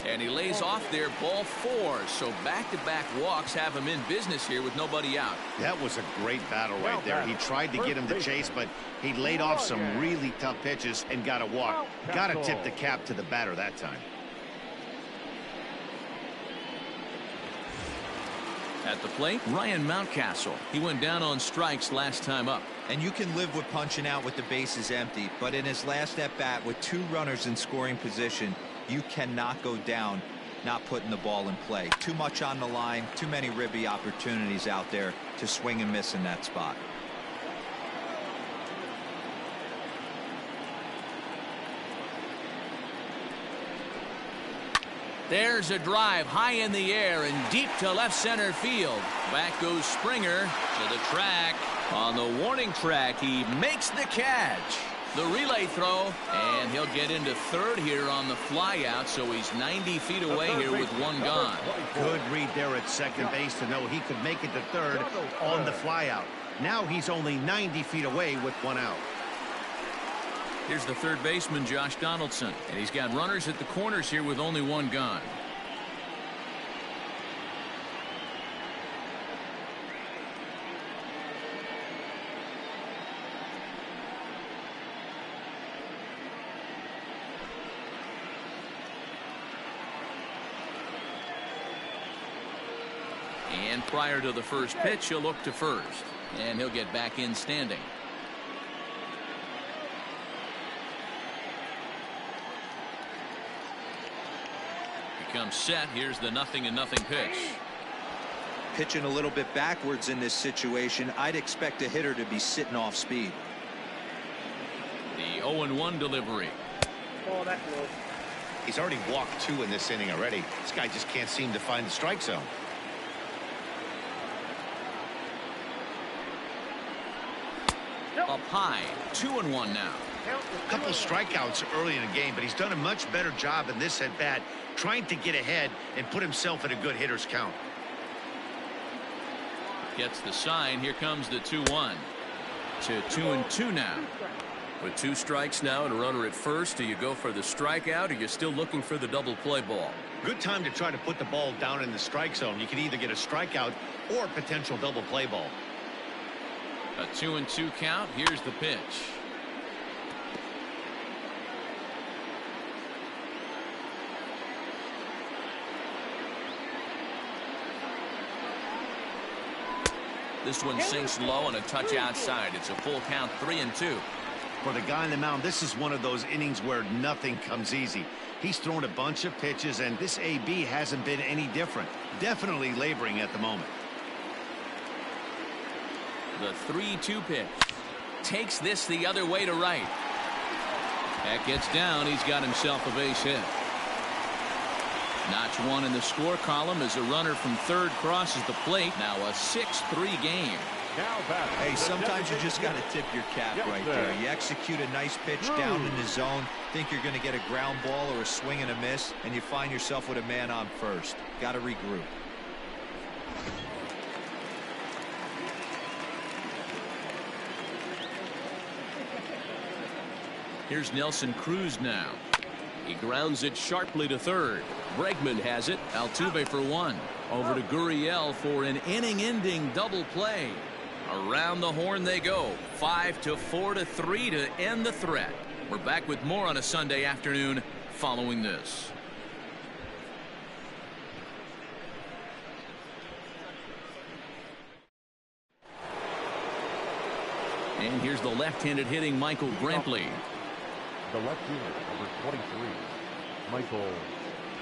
And he lays off there, ball 4. So back-to-back walks have him in business here with nobody out. That was a great battle right there. He tried to get him to chase, but he laid off some really tough pitches and got a walk. Got to tip the cap to the batter that time. At the plate, Ryan Mountcastle. He went down on strikes last time up. And you can live with punching out with the bases empty, but in his last at-bat with 2 runners in scoring position, you cannot go down not putting the ball in play. Too much on the line, too many ribby opportunities out there to swing and miss in that spot. There's a drive high in the air and deep to left center field. Back goes Springer to the track. On the warning track, he makes the catch. The relay throw, and he'll get into third here on the flyout, so he's 90 feet away here with 1 gone. Good read there at second base to know he could make it to third on the flyout. Now he's only 90 feet away with 1 out. Here's the third baseman, Josh Donaldson, and he's got runners at the corners here with only 1 gone. And prior to the first pitch, he'll look to first, and he'll get back in standing. He comes set. Here's the 0-0 pitch. Pitching a little bit backwards in this situation, I'd expect a hitter to be sitting off speed. The 0-1 delivery. Oh, that's low. He's already walked 2 in this inning already. This guy just can't seem to find the strike zone. Up high, 2-1 now. A couple strikeouts early in the game, but he's done a much better job in this at bat, trying to get ahead and put himself in a good hitter's count. Gets the sign. Here comes the 2-1 to 2-2 now. With 2 strikes now and a runner at first, do you go for the strikeout, or you're still looking for the double play ball? Good time to try to put the ball down in the strike zone. You can either get a strikeout or potential double play ball. A 2-2 count. Here's the pitch. This one sinks low on a touch outside. It's a full count, 3-2. For the guy on the mound, this is one of those innings where nothing comes easy. He's thrown a bunch of pitches, and this AB hasn't been any different. Definitely laboring at the moment. The 3-2 pitch. takes this the other way to right. That gets down. He's got himself a base hit. Notch one in the score column as a runner from third crosses the plate. Now a 6-3 game. Hey, sometimes you just got to tip your cap right there. You execute a nice pitch down in the zone, think you're going to get a ground ball or a swing and a miss, and you find yourself with a man on first. Got to regroup. Here's Nelson Cruz now. He grounds it sharply to third. Bregman has it. Altuve for one. Over to Gurriel for an inning-ending double play. Around the horn they go. 5-4-3 to end the threat. We're back with more on a Sunday afternoon following this. And here's the left-handed hitting Michael Brantley. The left unit, number 23, Michael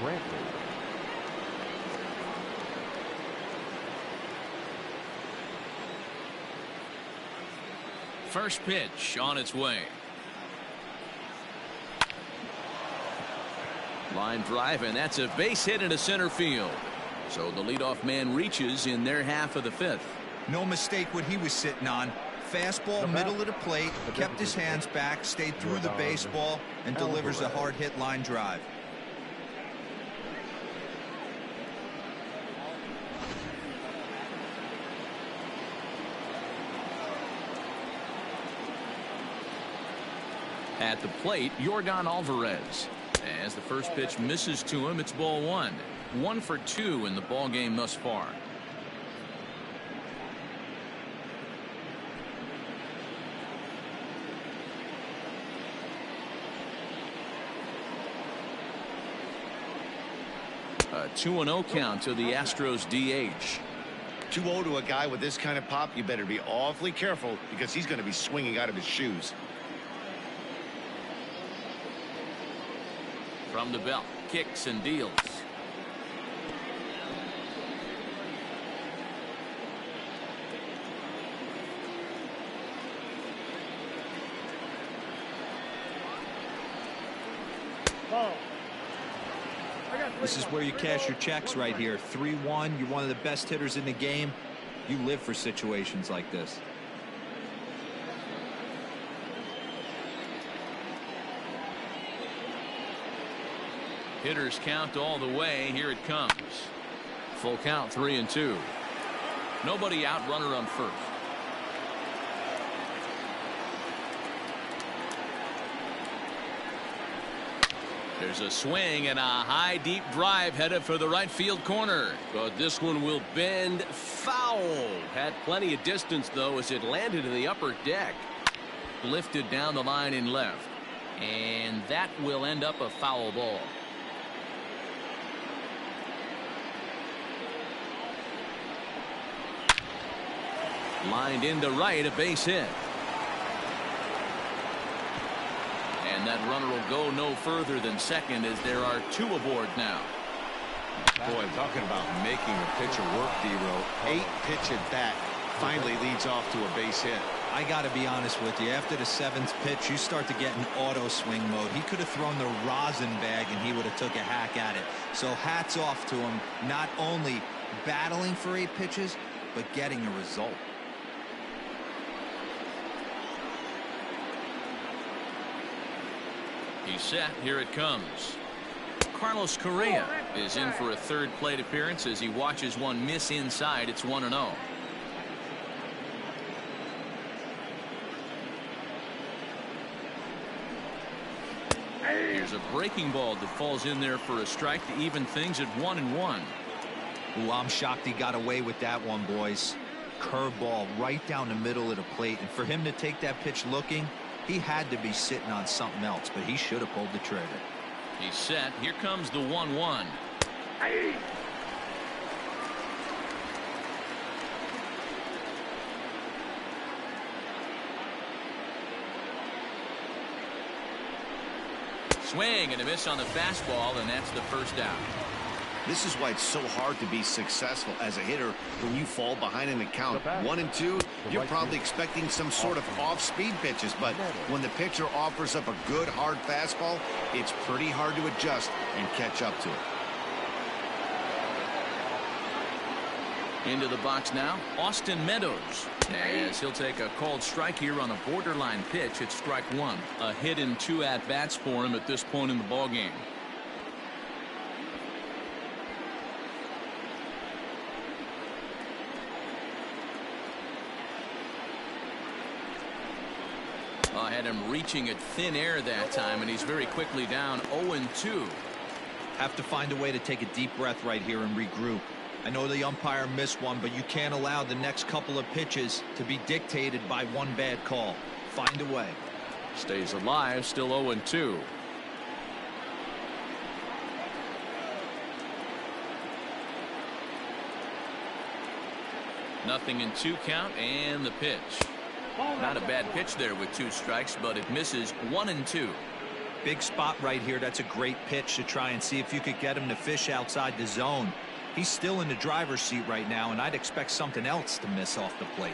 Brantley. First pitch on its way. Line drive, and that's a base hit into center field. So the leadoff man reaches in their half of the fifth. No mistake what he was sitting on. Fastball, middle of the plate, kept his hands back, stayed through the baseball, and delivers a hard hit line drive. At the plate, Yordan Alvarez. As the first pitch misses to him, it's ball one. 1 for 2 in the ball game thus far. A 2-0 count to the Astros DH. 2-0 to a guy with this kind of pop, you better be awfully careful because he's going to be swinging out of his shoes. From the belt, kicks and deals. This is where you cash your checks right here. 3-1. You're one of the best hitters in the game. You live for situations like this. Hitters count all the way. Here it comes. Full count, 3-2. Nobody out, runner on first. There's a swing and a high deep drive headed for the right field corner. But this one will bend foul. Had plenty of distance though as it landed in the upper deck. Lifted down the line in left. And that will end up a foul ball. Lined into right, a base hit. And that runner will go no further than second as there are 2 aboard now. Boy, talking about making a pitcher work, D-Row. 8-pitch at bat finally leads off to a base hit. I got to be honest with you. After the 7th pitch, you start to get in auto swing mode. He could have thrown the rosin bag and he would have took a hack at it. So hats off to him, not only battling for 8 pitches, but getting a result. He's set. Here it comes. Carlos Correa is in for a third plate appearance as he watches one miss inside. It's 1-0. Here's a breaking ball that falls in there for a strike to even things at 1-1. Ooh, I'm shocked he got away with that one, boys. Curveball right down the middle of the plate, and for him to take that pitch looking, he had to be sitting on something else, but he should have pulled the trigger. He's set. Here comes the 1-1. Swing and a miss on the fastball, and that's the first out. This is why it's so hard to be successful as a hitter when you fall behind in the count. 1-2, you're probably expecting some sort of off-speed pitches, but when the pitcher offers up a good hard fastball, it's pretty hard to adjust and catch up to it. Into the box now, Austin Meadows. As he'll take a called strike here on a borderline pitch. It's strike one. A hit in 2 at-bats for him at this point in the ballgame. I had him reaching at thin air that time, and he's very quickly down 0-2. Have to find a way to take a deep breath right here and regroup. I know the umpire missed one, but you can't allow the next couple of pitches to be dictated by one bad call. Find a way. Stays alive, still 0-2. Nothing in 2 count, and the pitch. Not a bad pitch there with 2 strikes, but it misses 1-2. Big spot right here. That's a great pitch to try and see if you could get him to fish outside the zone. He's still in the driver's seat right now, and I'd expect something else to miss off the plate.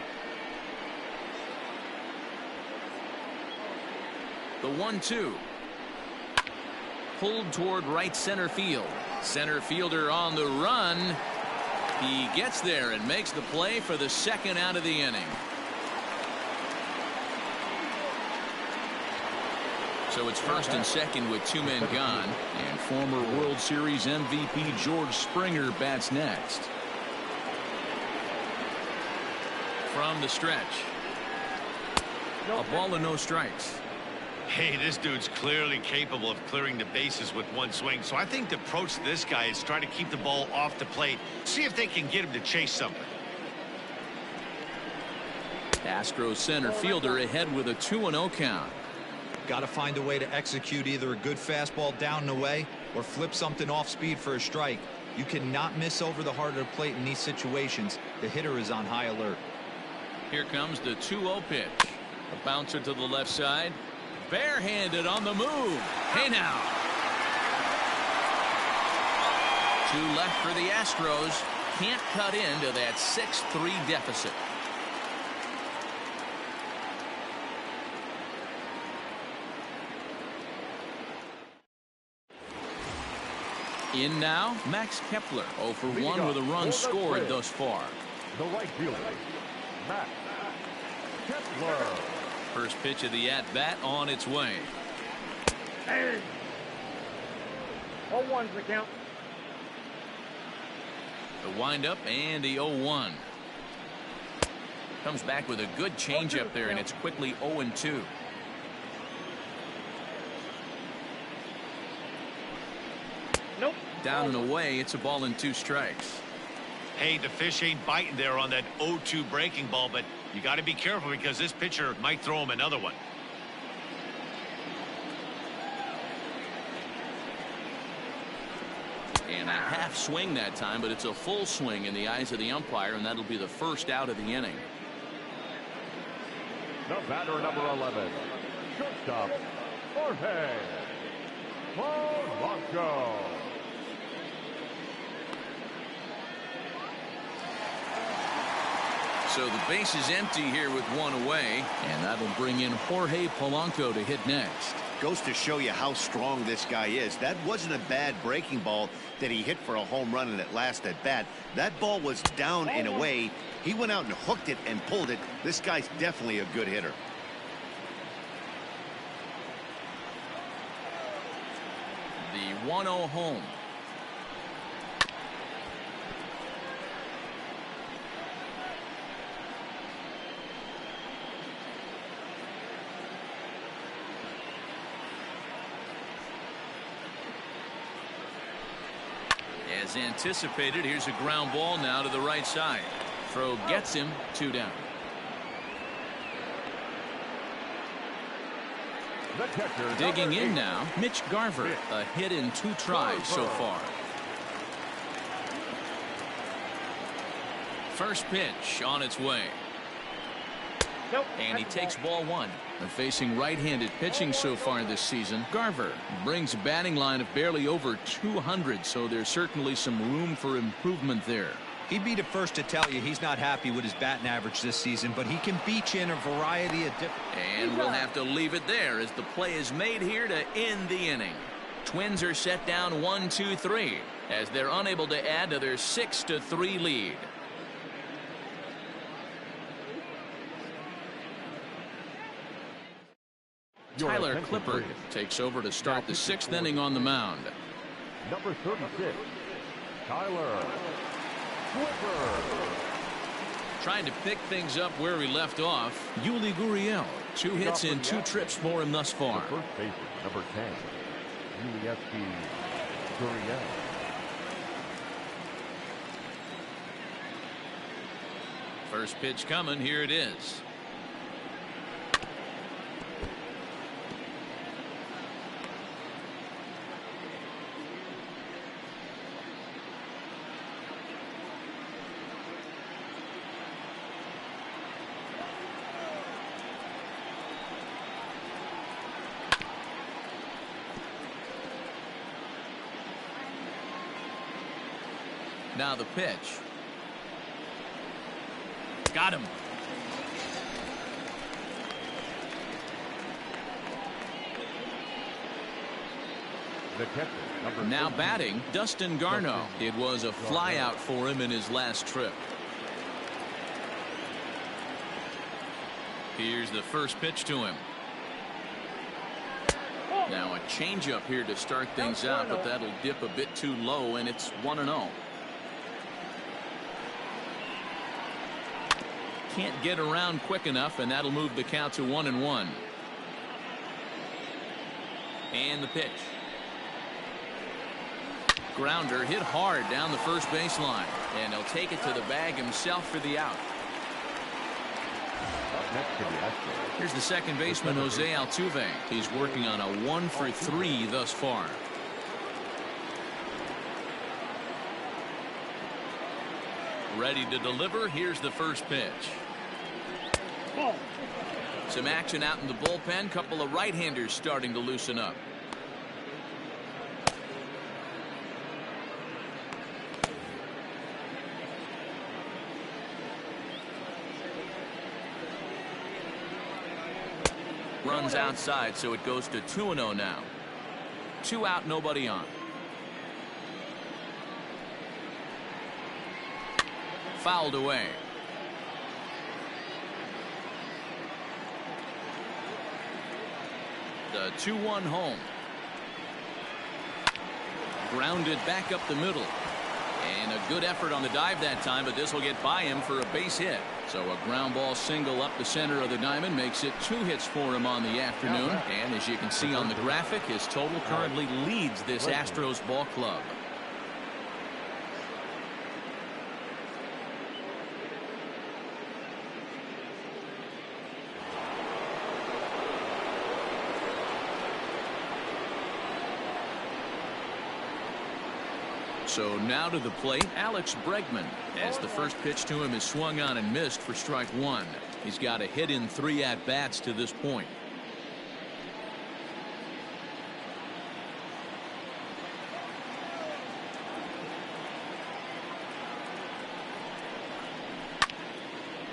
The 1-2. Pulled toward right center field. Center fielder on the run. He gets there and makes the play for the 2nd out of the inning. So it's 1st and 2nd with 2 men gone, and former World Series MVP George Springer bats next. From the stretch, a ball and no strikes. Hey, this dude's clearly capable of clearing the bases with 1 swing, so I think the approach to this guy is try to keep the ball off the plate, see if they can get him to chase something. Astros center fielder ahead with a 2-0 count. Got to find a way to execute either a good fastball down and away or flip something off speed for a strike. You cannot miss over the heart of the plate in these situations. The hitter is on high alert. Here comes the 2-0 pitch. A bouncer to the left side. Barehanded on the move. Hey now. 2 left for the Astros. Can't cut into that 6-3 deficit. In now, Max Kepler, 0 for 1 with a run scored thus far. The right fielder, Max Kepler. First pitch of the at-bat on its way. Hey. 0-1's the count. The windup and the 0-1. Comes back with a good changeup there, and it's quickly 0-2. Nope. Down and away, it's a ball and 2 strikes. Hey, the fish ain't biting there on that 0-2 breaking ball, but you got to be careful because this pitcher might throw him another one. And a half swing that time, but it's a full swing in the eyes of the umpire, and that'll be the 1st out of the inning. The batter, number 11, shortstop, Jorge Polanco. So the base is empty here with 1 away, and that'll bring in Jorge Polanco to hit next. Goes to show you how strong this guy is. That wasn't a bad breaking ball that he hit for a home run in that last at bat. That ball was down and away. He went out and hooked it and pulled it. This guy's definitely a good hitter. The 1-0 home. As anticipated, here's a ground ball now to the right side. Throw gets him, 2 down. Digging in now, Mitch Garver, a hit in 2 tries so far. First pitch on its way. Nope. And he takes ball one. And facing right-handed pitching so far this season, Garver brings a batting line of barely over 200, so there's certainly some room for improvement there. He'd be the first to tell you he's not happy with his batting average this season, but he can beat you in a variety of different... And we'll have to leave it there as the play is made here to end the inning. Twins are set down 1-2-3 as they're unable to add to their 6-3 lead. Tyler Clippard takes over to start the 6th inning on the mound. Number 36, Tyler Clippard. Trying to pick things up where he left off, Yuli Gurriel. 2 hits in 2 trips for him thus far. First baseman, number 10, Yuli Gurriel. First pitch coming. Here it is. Now the pitch. Got him. The catcher, number Now 13, batting, Dustin Garneau. It was a flyout for him in his last trip. Here's the first pitch to him. Now a changeup here to start things out, but that'll dip a bit too low, and it's 1-0. Can't get around quick enough, and that'll move the count to 1-1. And the pitch. Grounder hit hard down the first baseline, and he'll take it to the bag himself for the out. next to the Astros. Here's the second baseman, Jose Altuve. He's working on a 1-for-3 thus far. Ready to deliver. Here's the first pitch. Some action out in the bullpen. Couple of right-handers starting to loosen up. Runs outside, so it goes to 2-0 now. 2 out, nobody on. Fouled away. The 2-1 home. Grounded back up the middle. And a good effort on the dive that time, but this will get by him for a base hit. So a ground ball single up the center of the diamond makes it 2 hits for him on the afternoon. And as you can see on the graphic, his total currently leads this Astros ball club. So now to the plate, Alex Bregman, as the first pitch to him is swung on and missed for strike 1. He's got a hit in 3 at-bats to this point.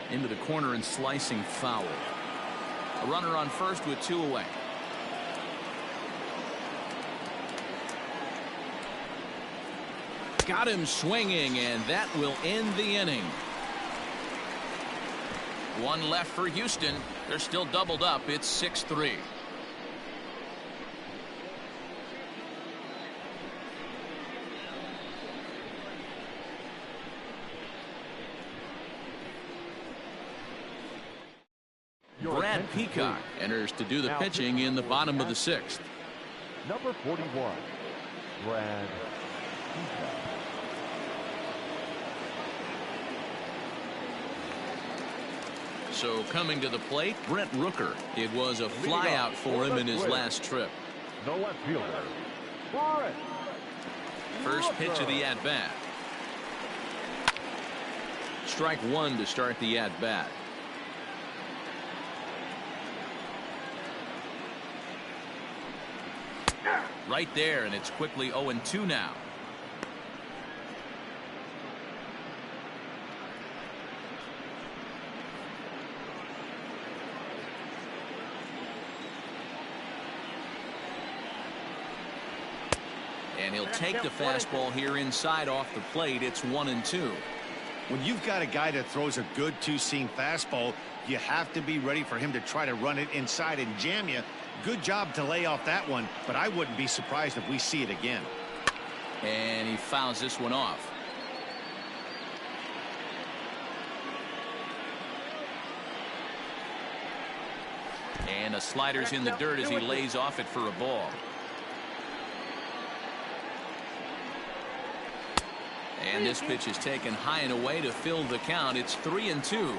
Into the corner and slicing foul. A runner on first with 2 away. Got him swinging, and that will end the inning. 1 left for Houston. They're still doubled up. It's 6-3. Brad Peacock enters to do the pitching in the bottom of the 6th. Number 41, Brad Peacock. So coming to the plate, Brent Rooker. It was a flyout for him in his last trip. The left fielder, Brent First pitch of the at-bat. Strike 1 to start the at-bat. Right there, and it's quickly 0-2 now. And he'll take the fastball here inside off the plate. It's 1-2. When you've got a guy that throws a good two-seam fastball, you have to be ready for him to try to run it inside and jam you. Good job to lay off that one, but I wouldn't be surprised if we see it again. And he fouls this one off. And a slider's in the dirt as he lays off it for a ball. And this pitch is taken high and away to fill the count. It's 3-2.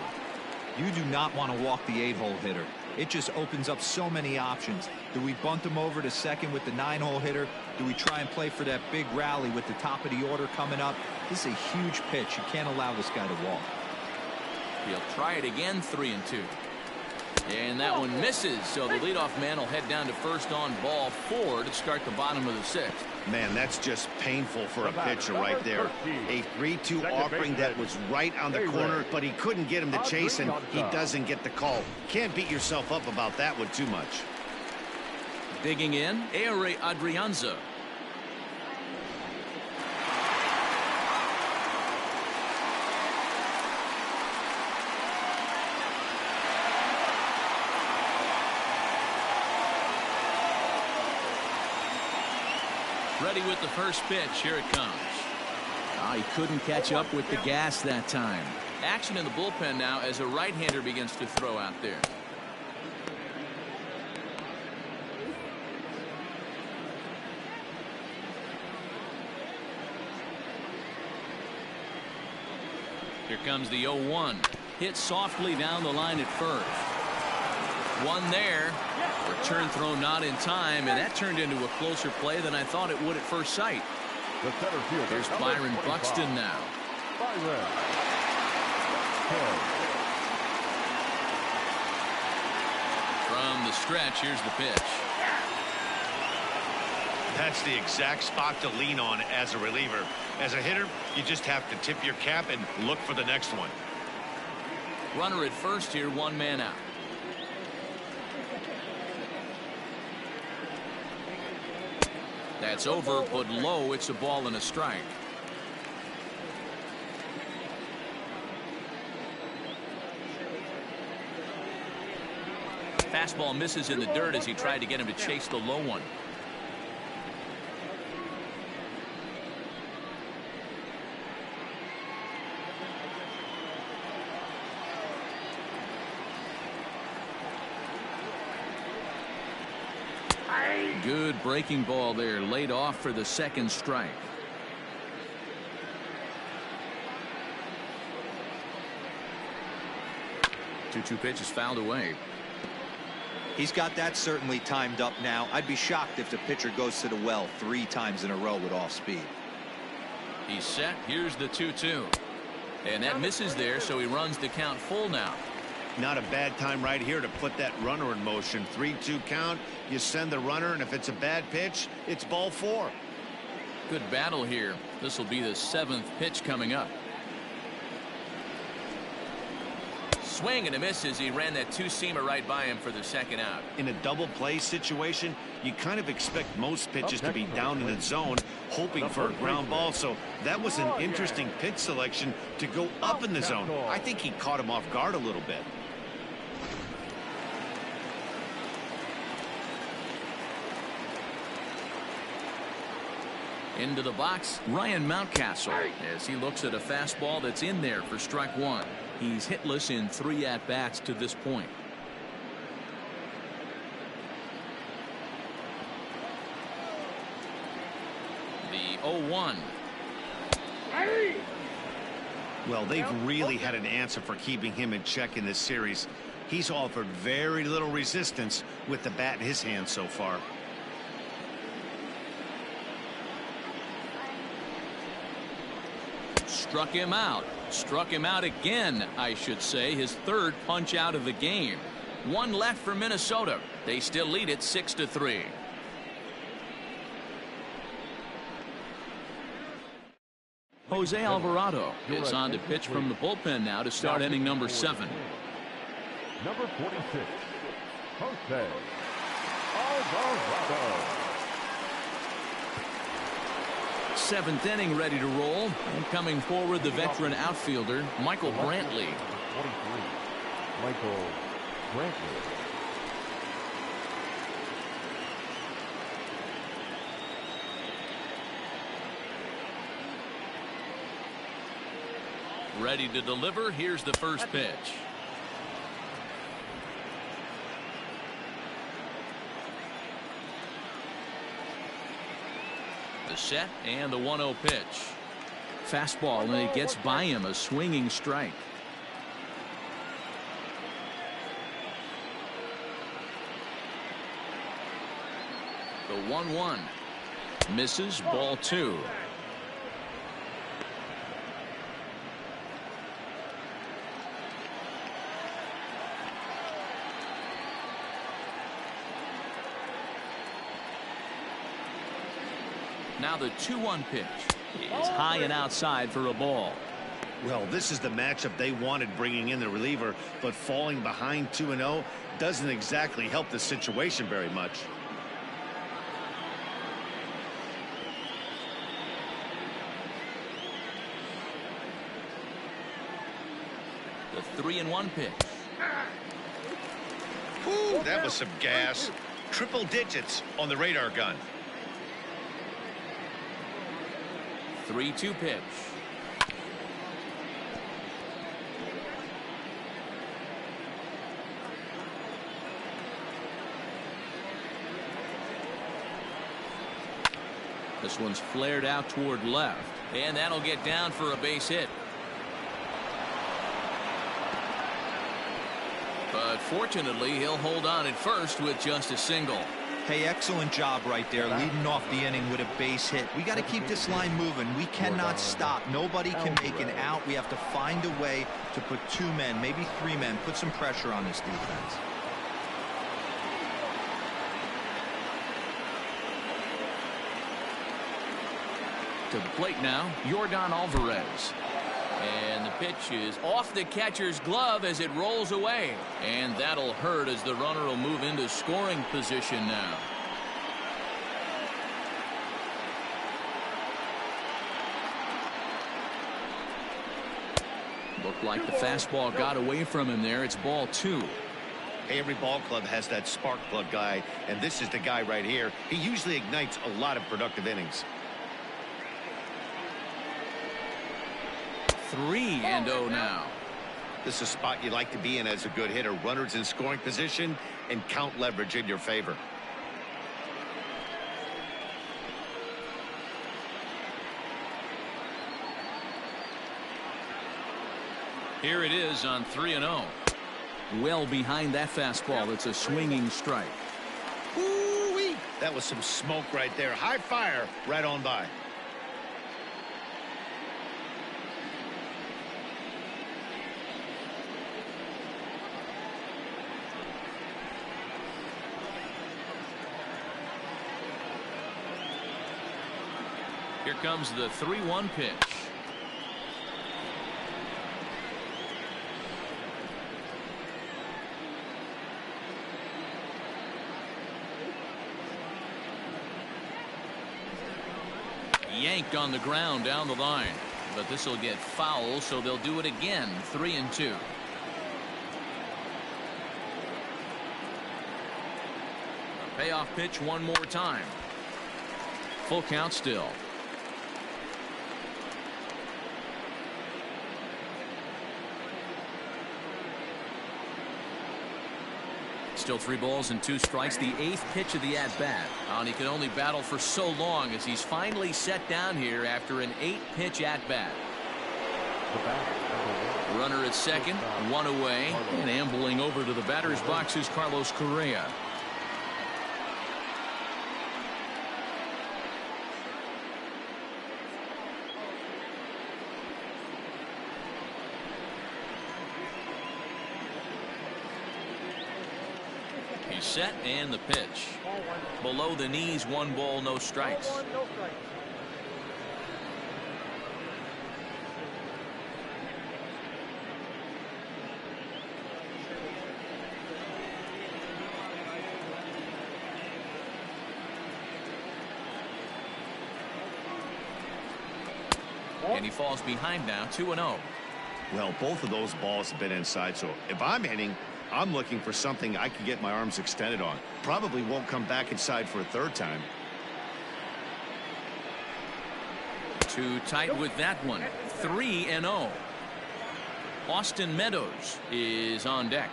You do not want to walk the 8-hole hitter. It just opens up so many options. Do we bunt him over to second with the 9-hole hitter? Do we try and play for that big rally with the top of the order coming up? This is a huge pitch. You can't allow this guy to walk. He'll try it again, 3-2. And that one misses, so the leadoff man will head down to first on ball 4 to start the bottom of the 6th. Man, that's just painful for a pitcher right there. A 3-2 offering that was right on the corner, but he couldn't get him to chase, and he doesn't get the call. Can't beat yourself up about that one too much. Digging in, Aire Adrianza. Ready with the first pitch. Here it comes. Oh, he couldn't catch up with the gas that time. Action in the bullpen now as a right-hander begins to throw out there. Here comes the 0-1. Hit softly down the line at first. One there. Return throw not in time, and that turned into a closer play than I thought it would at first sight. The center fielder, There's Byron Buxton now. From the stretch, here's the pitch. That's the exact spot to lean on as a reliever. As a hitter, you just have to tip your cap and look for the next one. Runner at first here, one man out. That's over, but low. It's a ball and a strike. Fastball misses in the dirt as he tried to get him to chase the low one. Good breaking ball there, laid off for the second strike. Two pitch is fouled away. He's got that certainly timed up now. I'd be shocked if the pitcher goes to the well 3 times in a row with off speed. He's set. Here's the 2-2. And that misses there, so he runs the count full now. Not a bad time right here to put that runner in motion. 3-2 count. You send the runner, and if it's a bad pitch, it's ball 4. Good battle here. This will be the 7th pitch coming up. Swing and a miss as he ran that two-seamer right by him for the second out. In a double play situation, you kind of expect most pitches to be down in the zone, hoping for a ground ball. So that was an interesting pitch selection to go up in the zone. I think he caught him off guard a little bit. Into the box, Ryan Mountcastle, as he looks at a fastball that's in there for strike 1. He's hitless in 3 at-bats to this point. The 0-1. Well, they've really had an answer for keeping him in check in this series. He's offered very little resistance with the bat in his hand so far. Struck him out. Struck him out again, I should say. His 3rd punch out of the game. 1 left for Minnesota. They still lead it 6-3. Jose Alvarado is on to pitch from the bullpen now to start inning number 7. Number 46, Jose Alvarado. 7th inning ready to roll. And coming forward, the veteran outfielder, Michael Brantley. 23, Michael Brantley. Ready to deliver. Here's the first pitch. The set and the 1-0 pitch. Fastball, and it gets by him, a swinging strike. The 1-1 misses, ball 2. Now the 2-1 pitch is high and outside for a ball. Well, this is the matchup they wanted, bringing in the reliever, but falling behind 2-0 doesn't exactly help the situation very much. The 3-1 pitch. Ooh, that was some gas. Triple digits on the radar gun. 3-2 pitch. This one's flared out toward left, and that'll get down for a base hit. But fortunately, he'll hold on at first with just a single. Hey, excellent job right there, leading off the inning with a base hit. We got to keep this line moving. We cannot stop. Nobody can make an out. We have to find a way to put 2 men, maybe 3 men, put some pressure on this defense. To the plate now, Yordan Alvarez. And the pitch is off the catcher's glove as it rolls away. And that'll hurt as the runner will move into scoring position now. Looked like the fastball got away from him there. It's ball 2. Hey, every ball club has that spark plug guy, and this is the guy right here. He usually ignites a lot of productive innings. 3-0 now. This is a spot you like to be in as a good hitter. Runners in scoring position and count leverage in your favor. Here it is on 3-0. Well behind that fastball. It's a swinging strike. Ooh-wee. That was some smoke right there. High fire right on by. Here comes the 3-1 pitch. Yanked on the ground down the line, but this will get foul, so they'll do it again. 3-2. A payoff pitch one more time. Full count still. Still 3 balls and 2 strikes. The 8th pitch of the at-bat. And he can only battle for so long as he's finally set down here after an 8-pitch at-bat. Runner at second, 1 away, and ambling over to the batter's box is Carlos Correa. He's set, and the pitch. Below the knees, 1 ball, no strikes. And he falls behind now, 2-0. Well, both of those balls have been inside, so if I'm hitting, I'm looking for something I can get my arms extended on. Probably won't come back inside for a third time. Too tight with that one. 3-0. Austin Meadows is on deck.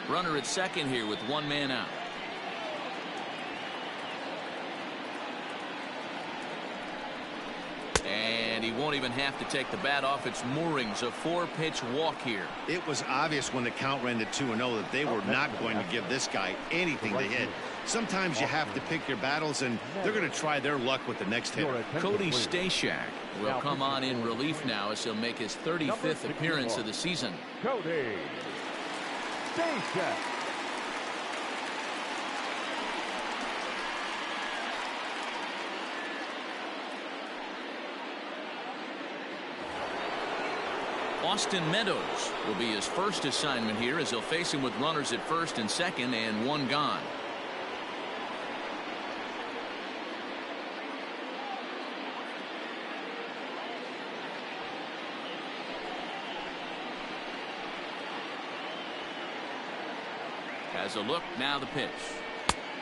Runner at second here with one man out. And he won't even have to take the bat off its moorings. A 4-pitch walk here. It was obvious when the count ran to 2-0 that they were not going to give this guy anything to hit. Sometimes you have to pick your battles, and they're going to try their luck with the next hitter. Cody Stashak will come on in relief now as he'll make his 35th appearance of the season. Cody Stashak. Austin Meadows will be his first assignment here as he'll face him with runners at first and second and one gone. Has a look, now the pitch.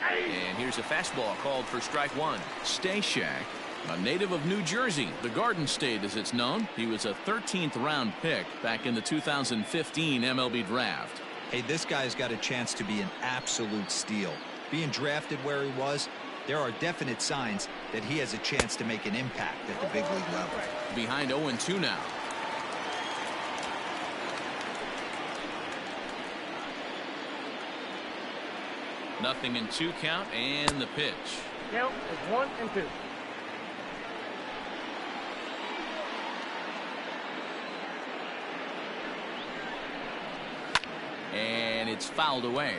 And here's a fastball called for strike one. Stashak, a native of New Jersey, the Garden State as it's known. He was a 13th round pick back in the 2015 MLB draft. Hey, this guy's got a chance to be an absolute steal. Being drafted where he was, there are definite signs that he has a chance to make an impact at the big league level. Behind 0-2 now. Nothing in 2 count and the pitch. Count is 1-2. And it's fouled away.